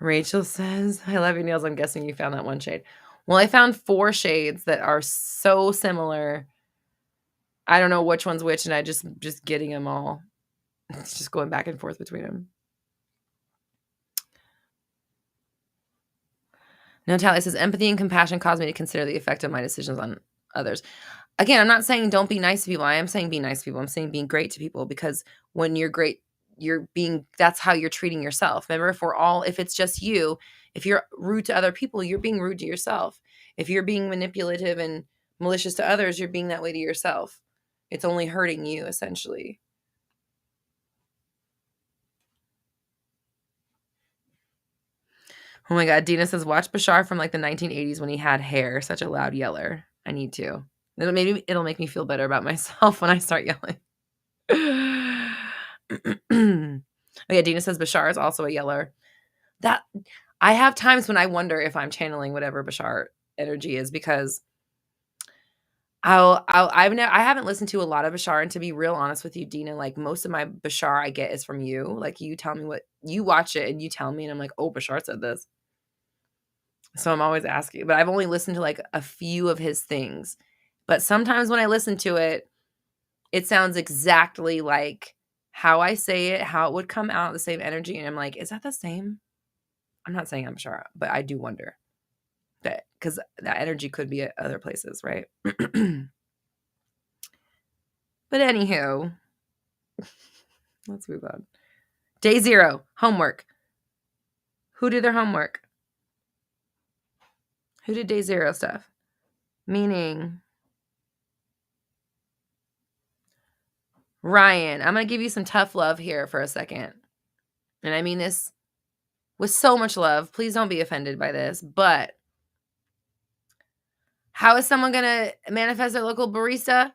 Rachel says, I love your nails. I'm guessing you found that one shade. Well, I found 4 shades that are so similar. I don't know which one's which, and I just getting them all. It's just going back and forth between them. No, Tally says, empathy and compassion cause me to consider the effect of my decisions on others. again, I'm not saying don't be nice to people. I am saying be nice to people. I'm saying being great to people, because when you're great, that's how you're treating yourself. Remember, if it's just you, if you're rude to other people, you're being rude to yourself. If you're being manipulative and malicious to others, you're being that way to yourself. It's only hurting you, essentially. Oh my God. Dina says, watch Bashar from like the 1980s when he had hair. Such a loud yeller. I need to. It'll make me feel better about myself when I start yelling. Oh yeah, Dina says Bashar is also a yeller. That I have times when I wonder if I'm channeling whatever Bashar energy is, because I haven't listened to a lot of Bashar, and to be real honest with you, Dina, like most of my Bashar I get is from you. Like you tell me what you watch it and you tell me, and I'm like, oh, Bashar said this. So I'm always asking, but I've only listened to like a few of his things. But sometimes when I listen to it, it sounds exactly like how I say it, how it would come out, the same energy. And I'm like, is that the same? I'm not saying I'm sure, but I do wonder that, because that energy could be at other places, right? But anywho, let's move on. Day 0, homework. Who did their homework? Who did day 0 stuff? Meaning, Ryan, I'm going to give you some tough love here for a second. And I mean this with so much love. Please don't be offended by this. But how is someone going to manifest their local barista?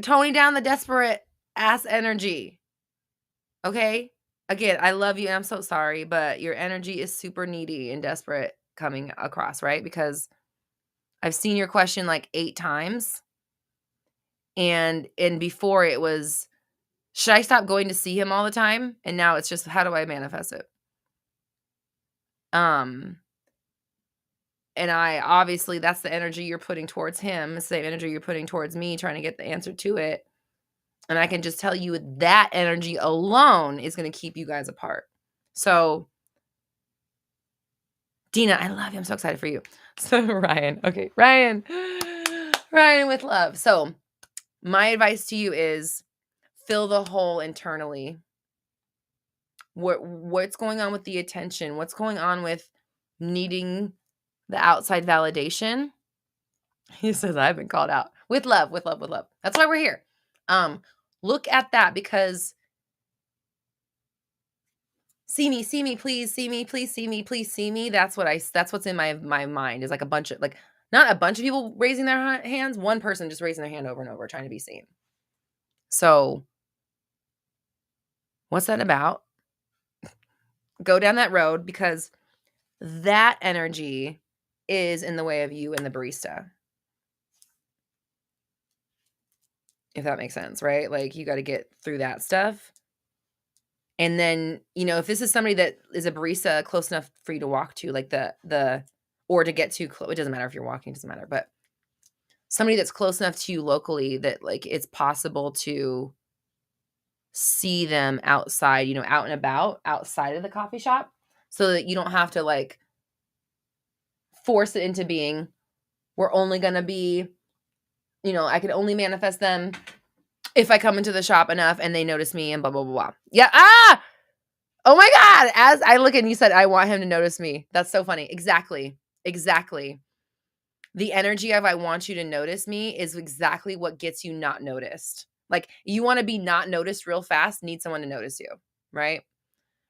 Toning down the desperate ass energy. Okay? Again, I love you and I'm so sorry, but your energy is super needy and desperate coming across, right? Because I've seen your question like 8 times. And before it was, should I stop going to see him all the time? And now it's just, how do I manifest it? And I obviously, that's the energy you're putting towards him, the same energy you're putting towards me, trying to get the answer to it. And I can just tell you that energy alone is going to keep you guys apart. So, Dina, I love you. I'm so excited for you. So, Ryan. Okay, Ryan with love. So, my advice to you is fill the hole internally. What's going on with the attention? What's going on with needing the outside validation? He says, I've been called out. With love, with love, with love. That's why we're here. Look at that, because see me, please, see me, please, see me, please, see me. That's what's in my mind, is like a bunch of, like, not a bunch of people raising their hands, one person just raising their hand over and over trying to be seen. So what's that about? Go down that road, because that energy is in the way of you and the barista. If that makes sense, right? Like, you got to get through that stuff. And then, if this is somebody that is a barista close enough for you to walk to, like or to get to, it doesn't matter if you're walking, it doesn't matter, but somebody that's close enough to you locally that like it's possible to see them outside, out and about outside of the coffee shop, so that you don't have to like force it into being, we're only going to be, I can only manifest them if I come into the shop enough and they notice me and blah, blah, blah, blah. Yeah. Oh my God. As I look and you said, I want him to notice me. That's so funny. Exactly. The energy of I want you to notice me is exactly what gets you not noticed. Like, you want to be not noticed real fast, need someone to notice you, right?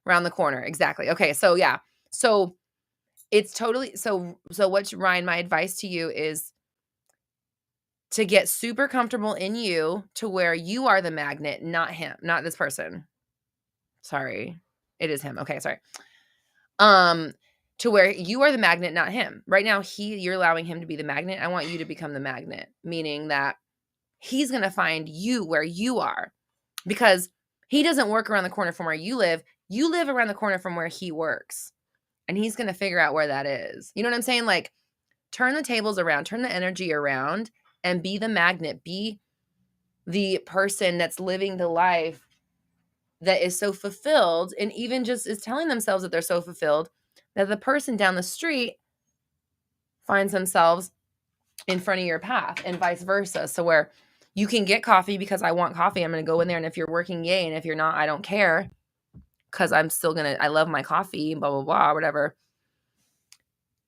Around the corner. Exactly. Okay. So yeah. So it's totally, so what's, Ryan, my advice to you is to get super comfortable in you to where you are the magnet, not him, not this person. Sorry. It is him. Okay. Sorry. To where you are the magnet, not him. Right now, you're allowing him to be the magnet. I want you to become the magnet, meaning that he's going to find you where you are, because he doesn't work around the corner from where you live. You live around the corner from where he works, and he's going to figure out where that is. You know what I'm saying? Like, turn the tables around, turn the energy around, and be the magnet. Be the person that's living the life that is so fulfilled, and even just is telling themselves that they're so fulfilled, that the person down the street finds themselves in front of your path, and vice versa. So where you can get coffee because I want coffee, I'm going to go in there, and if you're working, yay, and if you're not, I don't care, because I'm still going to, I love my coffee, blah, blah, blah, whatever.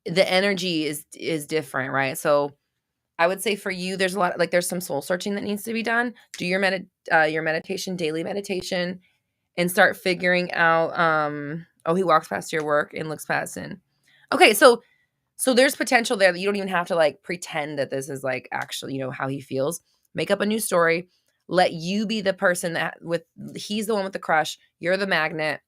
The energy is different, right? So I would say for you, there's a lot, like there's some soul searching that needs to be done. Do your meditation, daily meditation, and start figuring out, oh, he walks past your work and looks past in. Okay, so there's potential there that you don't even have to like pretend that this is like actually, how he feels. Make up a new story. Let you be the person that he's the one with the crush. You're the magnet.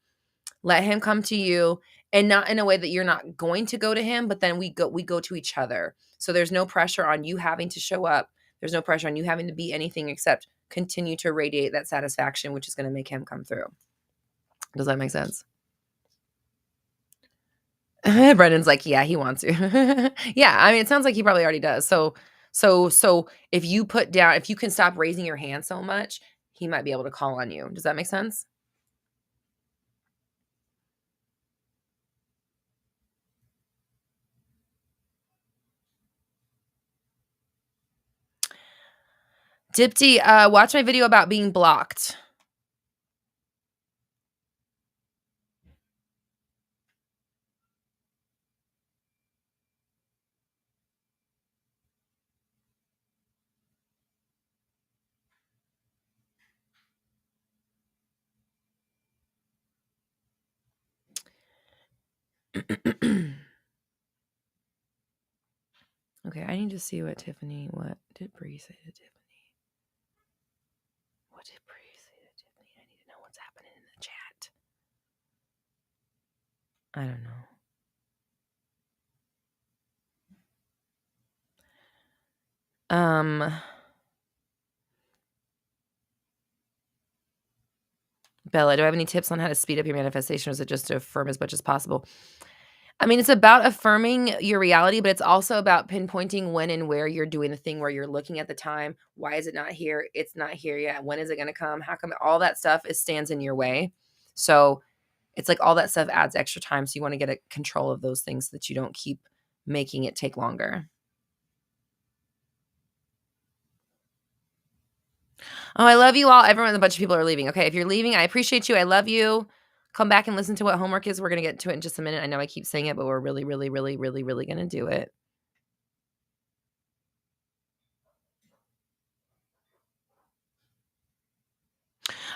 Let him come to you, and not in a way that you're not going to go to him, but then we go to each other. So there's no pressure on you having to show up. There's no pressure on you having to be anything except continue to radiate that satisfaction, which is going to make him come through. Does that make sense? Brendan's like, yeah, he wants to. Yeah, I mean, it sounds like he probably already does. So if you can stop raising your hand so much, he might be able to call on you. Does that make sense? Dipti, watch my video about being blocked. Okay, I need to see what did Bree say to Tiffany? What did Bree say to Tiffany? I need to know what's happening in the chat. I don't know. Bella, do I have any tips on how to speed up your manifestation, or is it just to affirm as much as possible? I mean, it's about affirming your reality, but it's also about pinpointing when and where you're doing the thing, where you're looking at the time. Why is it not here? It's not here yet. When is it going to come? How come? All that stuff stands in your way. So it's like all that stuff adds extra time. So you want to get a control of those things so that you don't keep making it take longer. Oh, I love you all. Everyone, a bunch of people are leaving. Okay, if you're leaving, I appreciate you. I love you. Come back and listen to what homework is. We're going to get to it in just a minute. I know I keep saying it, but we're really, really, really, really, really going to do it.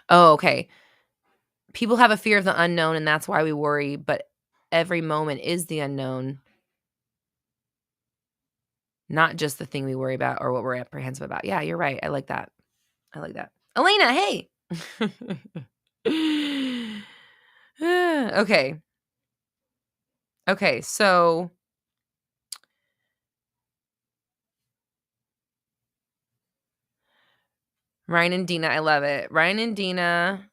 Oh, okay. People have a fear of the unknown, and that's why we worry, but every moment is the unknown, not just the thing we worry about or what we're apprehensive about. Yeah, you're right. I like that. Elena, hey. Okay. Okay, so Ryan and Dina, I love it. Ryan and Dina.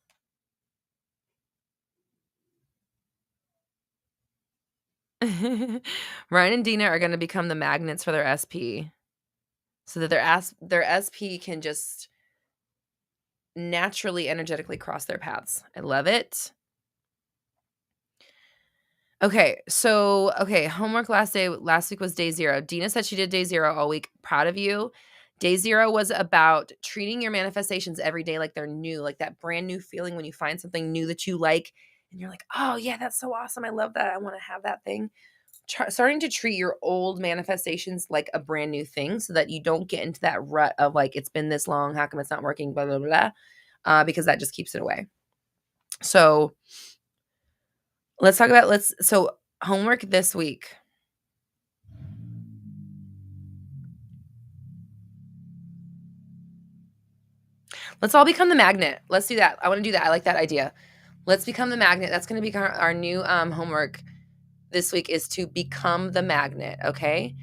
Ryan and Dina are going to become the magnets for their SP, so that their SP can just naturally, energetically cross their paths. I love it. Okay, so homework last week was day 0. Dina said she did day 0 all week. Proud of you. Day 0 was about treating your manifestations every day like they're new, like that brand new feeling when you find something new that you like, and you're like, oh yeah, that's so awesome. I love that. I want to have that thing. Starting to treat your old manifestations like a brand new thing, so that you don't get into that rut of like, it's been this long, how come it's not working, blah, blah, blah, because that just keeps it away. So let's talk about, homework this week. Let's all become the magnet. Let's do that. I want to do that. I like that idea. Let's become the magnet. That's going to be our new homework this week, is to become the magnet, okay?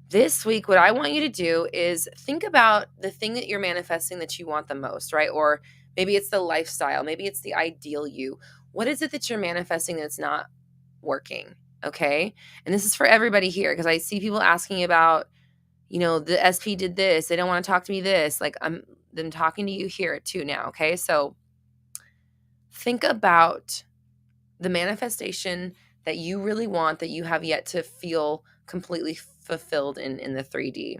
This week, what I want you to do is think about the thing that you're manifesting that you want the most, right? Or maybe it's the lifestyle. Maybe it's the ideal you. What is it that you're manifesting that's not working, okay? And this is for everybody here, because I see people asking about, the SP did this. They don't want to talk to me this. Like, I'm talking to you here too now, okay? So think about the manifestation that you really want, that you have yet to feel completely fulfilled in the 3D.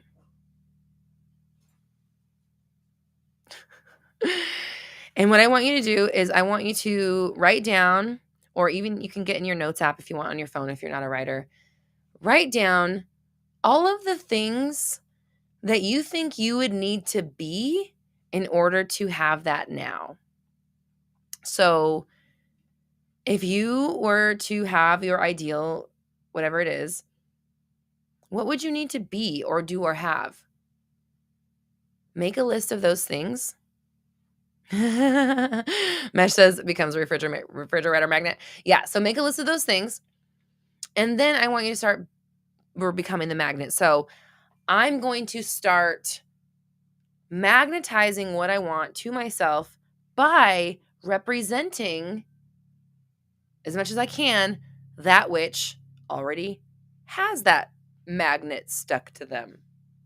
And what I want you to do is I want you to write down, or even you can get in your notes app if you want on your phone if you're not a writer. Write down all of the things that you think you would need to be in order to have that now. So if you were to have your ideal, whatever it is, what would you need to be or do or have? Make a list of those things. Mesh says becomes a refrigerator magnet. Yeah, so make a list of those things. And then I want you to start becoming the magnet. So I'm going to start magnetizing what I want to myself by representing as much as I can that which already has that magnet stuck to them.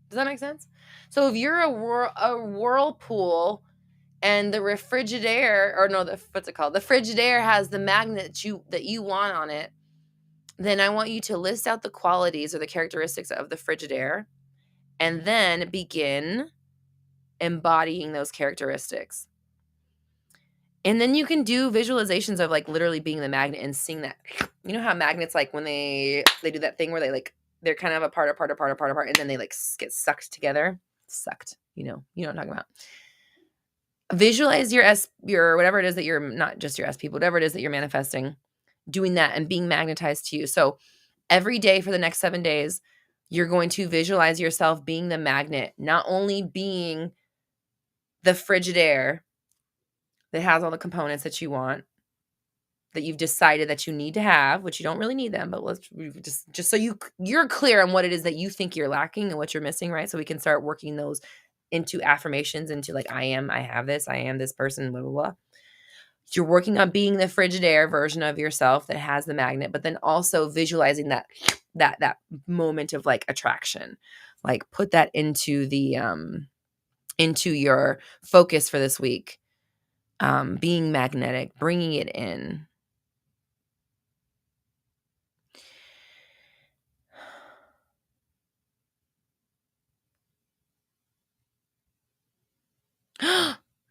Does that make sense? So if you're a whirlpool and the Frigidaire, or no, what's it called? The Frigidaire has the magnet that you want on it, then I want you to list out the qualities or the characteristics of the Frigidaire and then begin embodying those characteristics. And then you can do visualizations of like literally being the magnet and seeing that. You know how magnets, like when they do that thing where they're kind of apart, and then they like get sucked together. Sucked, you know what I'm talking about. Visualize your whatever it is that you're, not just your SP, but whatever it is that you're manifesting, doing that and being magnetized to you. So every day for the next 7 days, you're going to visualize yourself being the magnet, not only being the Frigidaire that has all the components that you want, that you've decided that you need to have, which you don't really need them, but let's just so you're clear on what it is that you think you're lacking and what you're missing, right? So we can start working those into affirmations, into like, I have this, I am this person, blah, blah, blah. You're working on being the Frigidaire version of yourself that has the magnet, but then also visualizing that moment of like attraction, like put that into the, into your focus for this week. Being magnetic, bringing it in.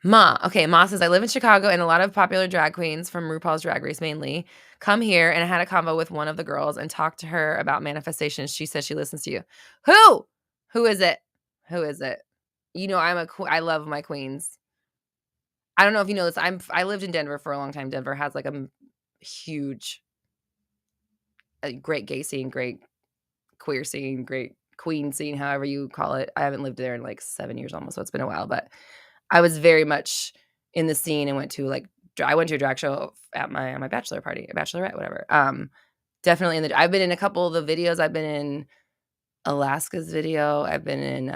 Ma says, I live in Chicago and a lot of popular drag queens from RuPaul's Drag Race mainly come here, and I had a convo with one of the girls and talked to her about manifestations. She says she listens to you. Who is it? You know, I love my queens. I don't know if you know this. I lived in Denver for a long time. Denver has like a great gay scene, great queer scene, great queen scene, however you call it. I haven't lived there in like 7 years almost, so it's been a while, but I was very much in the scene and I went to a drag show at my bachelor party, a bachelorette, whatever. Definitely I've been in a couple of the videos. I've been in Alaska's video. I've been in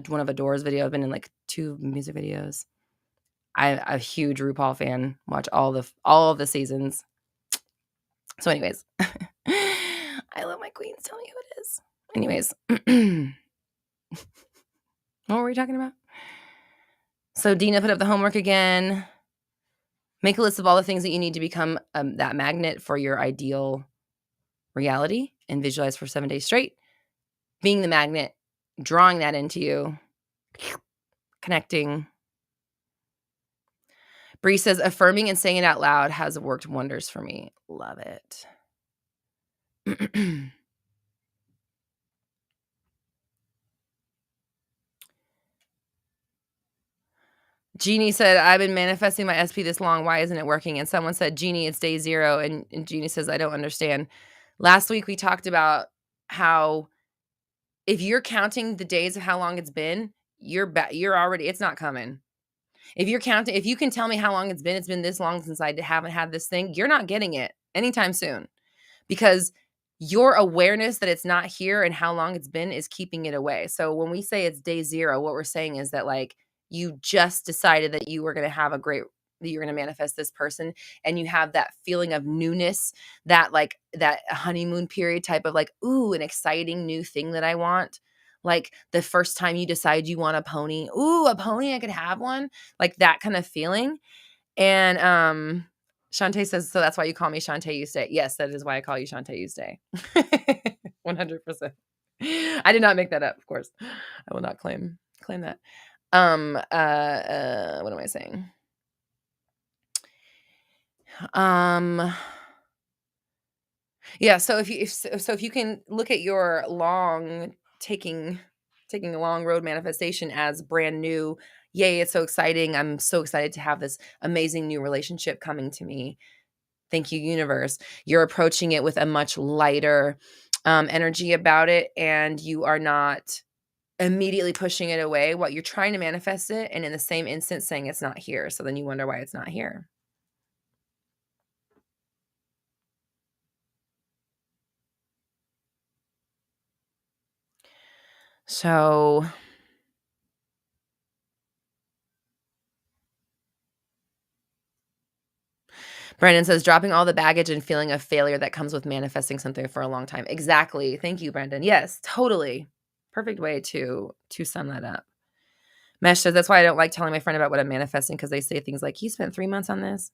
one of Adore's video. I've been in like 2 music videos. I'm a huge RuPaul fan. Watch all of the seasons. So anyways, I love my queens. Tell me who it is. Anyways, what were we talking about? So Dina put up the homework again. Make a list of all the things that you need to become that magnet for your ideal reality and visualize for 7 days straight. Being the magnet, drawing that into you, connecting. Bree says, affirming and saying it out loud has worked wonders for me. Love it. Jeannie said, I've been manifesting my SP this long. Why isn't it working? And someone said, Jeannie, it's day 0. And Jeannie says, I don't understand. Last week, we talked about how if you're counting the days of how long it's been, you're already, it's not coming. If you can tell me how long it's been this long since I haven't had this thing, you're not getting it anytime soon, because your awareness that it's not here and how long it's been is keeping it away. So when we say it's day 0, what we're saying is that like you just decided that you were going to have that you're going to manifest this person, and you have that feeling of newness, that like that honeymoon period type of like, ooh, an exciting new thing that I want. Like the first time you decide you want a pony. Ooh, a pony, I could have one. Like that kind of feeling. And Shantae says, so that's why you call me Shantae You Stay. Yes, that is why I call you Shantae You Stay. 100%. I did not make that up, of course. I will not claim that. What am I saying? Yeah, so if you can look at your taking a long road manifestation as brand new, yay, it's so exciting. I'm so excited to have this amazing new relationship coming to me. Thank you, universe. You're approaching it with a much lighter energy about it, and you are not immediately pushing it away while you're trying to manifest it, and in the same instant saying it's not here. So then you wonder why it's not here. So Brandon says, dropping all the baggage and feeling of failure that comes with manifesting something for a long time. Exactly. Thank you, Brandon. Yes, totally. Perfect way to sum that up. Mesh says, that's why I don't like telling my friend about what I'm manifesting, because they say things like, he spent 3 months on this.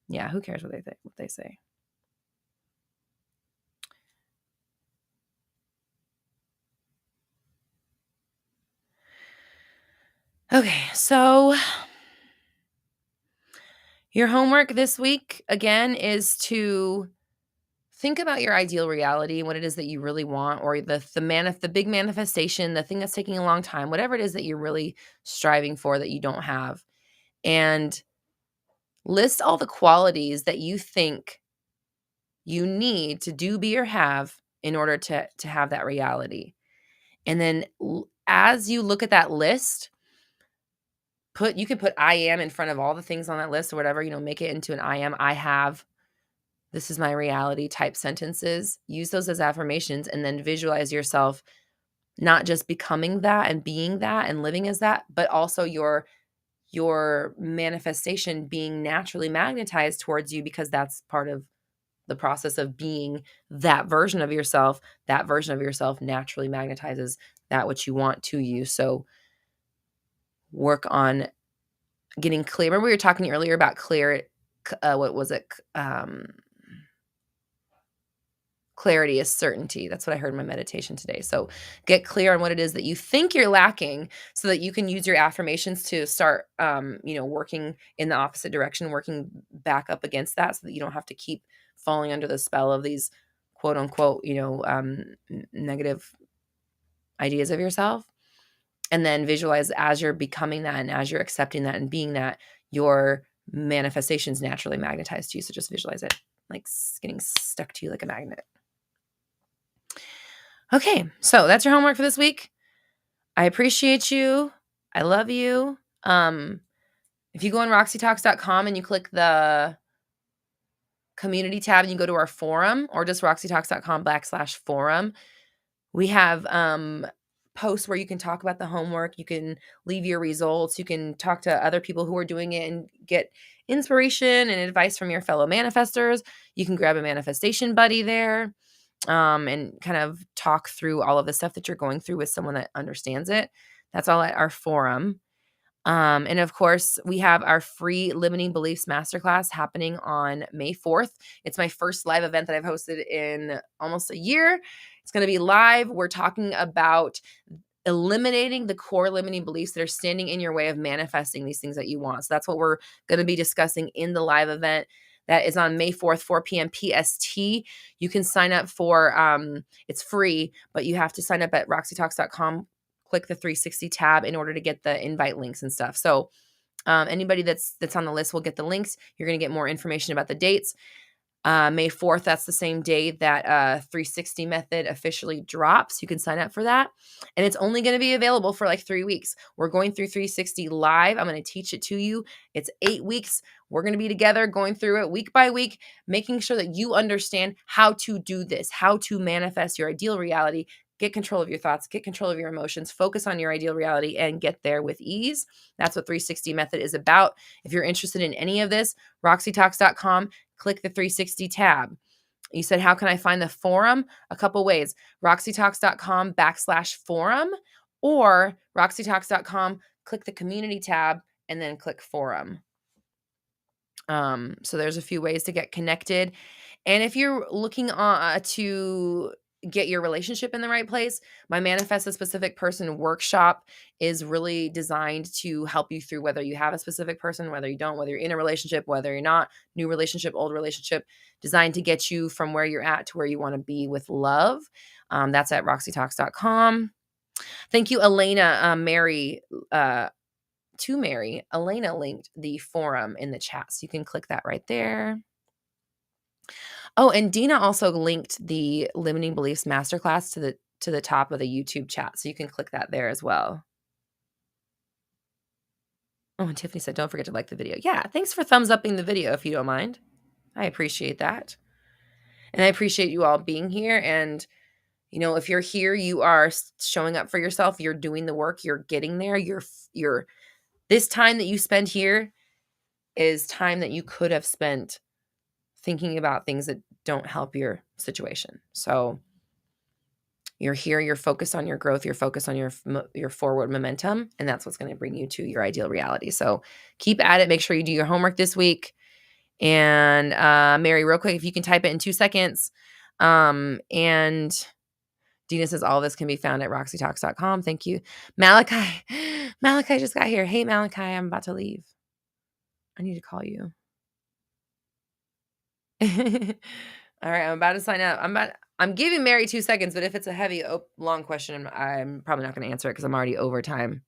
Yeah, who cares what they think, what they say. Okay, so your homework this week, again, is to think about your ideal reality, what it is that you really want, or the big manifestation, the thing that's taking a long time, whatever it is that you're really striving for that you don't have. And list all the qualities that you think you need to do, be, or have in order to have that reality. And then as you look at that list, you can put I am in front of all the things on that list or whatever, make it into an I am, I have, this is my reality type sentences. Use those as affirmations, and then visualize yourself not just becoming that and being that and living as that, but also your manifestation being naturally magnetized towards you, because that's part of the process of being that version of yourself. That version of yourself naturally magnetizes that which you want to you. So work on getting clear. Remember we were talking earlier about clear, what was it? Clarity is certainty. That's what I heard in my meditation today. So get clear on what it is that you think you're lacking, so that you can use your affirmations to start, working in the opposite direction, working back up against that, so that you don't have to keep falling under the spell of these quote unquote, negative ideas of yourself. And then visualize as you're becoming that, and as you're accepting that and being that, your manifestations naturally magnetize to you. So just visualize it like getting stuck to you like a magnet. Okay, so that's your homework for this week. I appreciate you. I love you. If you go on roxytalks.com and you click the community tab and you go to our forum, or just roxytalks.com/forum, we have posts where you can talk about the homework. You can leave your results. You can talk to other people who are doing it and get inspiration and advice from your fellow manifestors. You can grab a manifestation buddy there. And kind of talk through all of the stuff that you're going through with someone that understands it. That's all at our forum. And of course, we have our free Limiting Beliefs Masterclass happening on May 4th. It's my first live event that I've hosted in almost a year. It's going to be live. We're talking about eliminating the core limiting beliefs that are standing in your way of manifesting these things that you want. So that's what we're going to be discussing in the live event. That is on May 4th, 4 p.m. PST. You can sign up for, it's free, but you have to sign up at roxytalks.com, click the 360 tab in order to get the invite links and stuff. So anybody that's on the list will get the links. You're going to get more information about the dates. May 4th, that's the same day that 360 method officially drops. You can sign up for that. And it's only going to be available for like 3 weeks. We're going through 360 live. I'm going to teach it to you. It's 8 weeks. We're going to be together going through it week by week, making sure that you understand how to do this, how to manifest your ideal reality, get control of your thoughts, get control of your emotions, focus on your ideal reality, and get there with ease. That's what 360 method is about. If you're interested in any of this, roxytalks.com, click the 360 tab. You said, how can I find the forum? A couple ways. roxytalks.com/forum, or roxytalks.com, click the community tab and then click forum. So there's a few ways to get connected. And if you're looking to get your relationship in the right place. My Manifest a Specific Person workshop is really designed to help you through whether you have a specific person, whether you don't, whether you're in a relationship, whether you're not, new relationship, old relationship, designed to get you from where you're at to where you want to be with love. That's at roxytalks.com. Thank you, Elena. Mary, Elena linked the forum in the chat, so you can click that right there. Oh, and Dina also linked the Limiting Beliefs Masterclass to the top of the YouTube chat, so you can click that there as well. Oh, and Tiffany said, don't forget to like the video. Yeah, thanks for thumbs upping the video if you don't mind. I appreciate that. And I appreciate you all being here. And, you know, if you're here, you are showing up for yourself. You're doing the work. You're getting there. This time that you spend here is time that you could have spent thinking about things that don't help your situation. So you're here, you're focused on your growth, you're focused on your forward momentum, and that's what's going to bring you to your ideal reality. So keep at it. Make sure you do your homework this week. And Mary, real quick, if you can type it in 2 seconds. And Dina says all this can be found at roxytalks.com. Thank you. Malachi just got here. Hey, Malachi, I'm about to leave. I need to call you. All right, I'm about to sign up. I'm giving Mary 2 seconds, but if it's a heavy, long question, I'm probably not going to answer it because I'm already over time.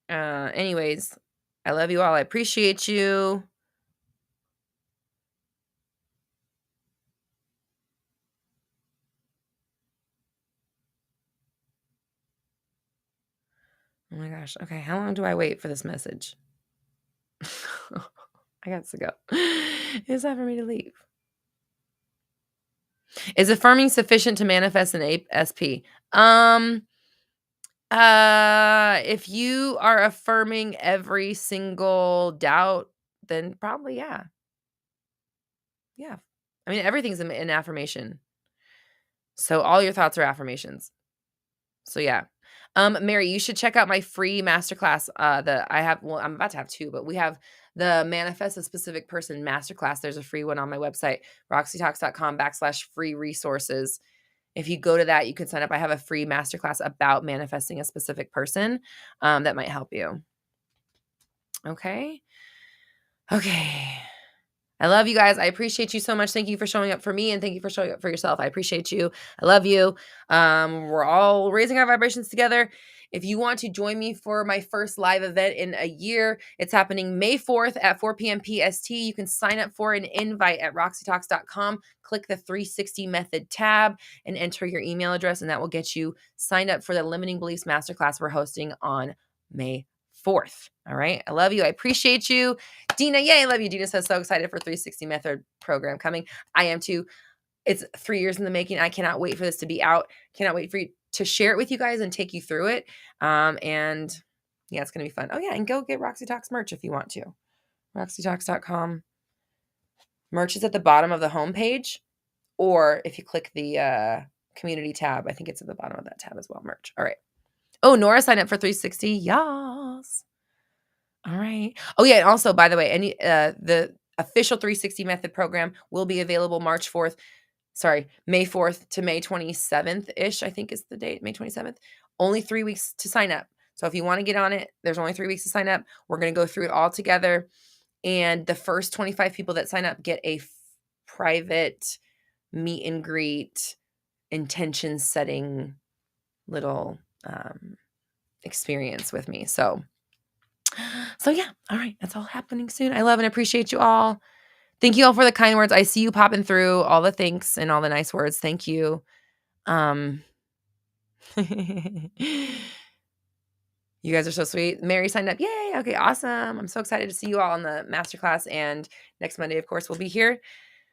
Anyways, I love you all. I appreciate you. Oh my gosh. Okay, how long do I wait for this message? I got to go. It's time for me to leave. Is affirming sufficient to manifest an SP? If you are affirming every single doubt, then probably yeah. Yeah. I mean, everything's an affirmation. So all your thoughts are affirmations. So yeah. Mary, you should check out my free masterclass. I'm about to have 2, but we have the Manifest a Specific Person masterclass. There's a free one on my website, roxytalks.com/free resources. If you go to that, you can sign up. I have a free masterclass about manifesting a specific person that might help you. Okay. I love you guys. I appreciate you so much. Thank you for showing up for me, and thank you for showing up for yourself. I appreciate you. I love you. We're all raising our vibrations together. If you want to join me for my first live event in a year, it's happening May 4th at 4 p.m. PST. You can sign up for an invite at roxytalks.com. Click the 360 method tab and enter your email address, and that will get you signed up for the Limiting Beliefs Masterclass we're hosting on May 4th. All right. I love you. I appreciate you. Dina, yay, I love you. Dina says, so excited for 360 method program coming. I am too. It's 3 years in the making. I cannot wait for this to be out. Cannot wait for you to share it with you guys and take you through it. And yeah, it's going to be fun. Oh yeah. And go get Roxy Talks merch if you want to. roxytalks.com. Merch is at the bottom of the homepage, or if you click the community tab, I think it's at the bottom of that tab as well. Merch. All right. Oh, Nora signed up for 360. Yes. All right. Oh yeah, and also, by the way, the official 360 method program will be available May 4th to May 27th-ish, I think is the date, May 27th. Only 3 weeks to sign up. So if you want to get on it, there's only 3 weeks to sign up. We're going to go through it all together. And the first 25 people that sign up get a private meet and greet, intention setting little experience with me. So yeah. All right. That's all happening soon. I love and appreciate you all. Thank you all for the kind words. I see you popping through all the thanks and all the nice words. Thank you. You guys are so sweet. Mary signed up. Yay. Okay. Awesome. I'm so excited to see you all on the masterclass. And next Monday, of course, we'll be here.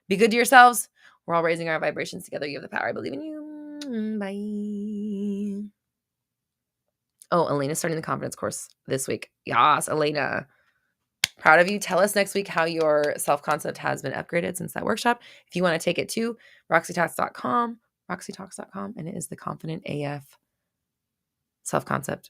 Be good to yourselves. We're all raising our vibrations together. You have the power. I believe in you. Bye. Oh, Elena's starting the confidence course this week. Yes, Elena. Proud of you. Tell us next week how your self-concept has been upgraded since that workshop. If you want to take it to roxytalks.com, and it is the Confident AF self-concept